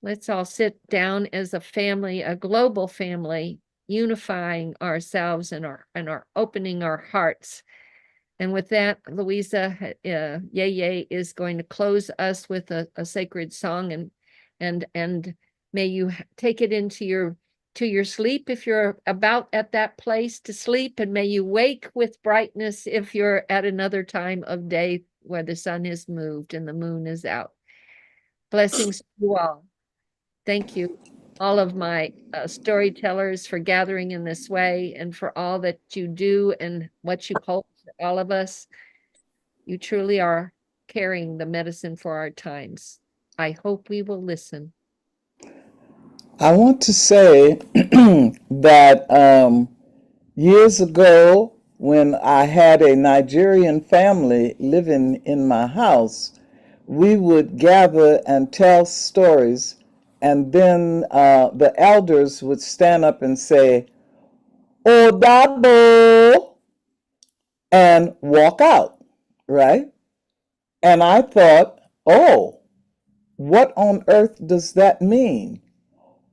Let's all sit down as a family, a global family, unifying ourselves and our opening our hearts. And with that, Luisah, Yeye is going to close us with a sacred song, and may you take it into your sleep if you're about at that place to sleep, and may you wake with brightness if you're at another time of day where the sun is moved and the moon is out. Blessings to you all. Thank you, all of my storytellers, for gathering in this way and for all that you do and what you hold for all of us. You truly are carrying the medicine for our times. I hope we will listen. I want to say that years ago, when I had a Nigerian family living in my house, we would gather and tell stories, and then the elders would stand up and say, "Odabo," and walk out, right? And I thought, oh, what on earth does that mean?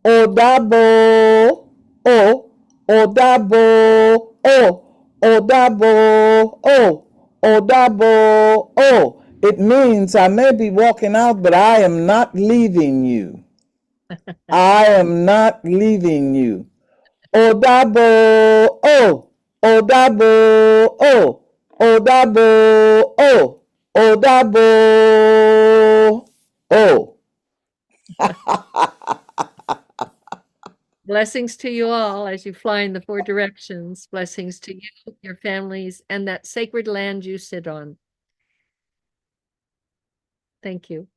Odabo, oh, Odabo, oh, Odabo, oh, Odabo, oh. It means I may be walking out, but I am not leaving you. I am not leaving you. Odabo, oh, Odabo, oh, Odabo, oh, Odabo, oh. Blessings to you all as you fly in the 4 directions. Blessings to you, your families, and that sacred land you sit on. Thank you.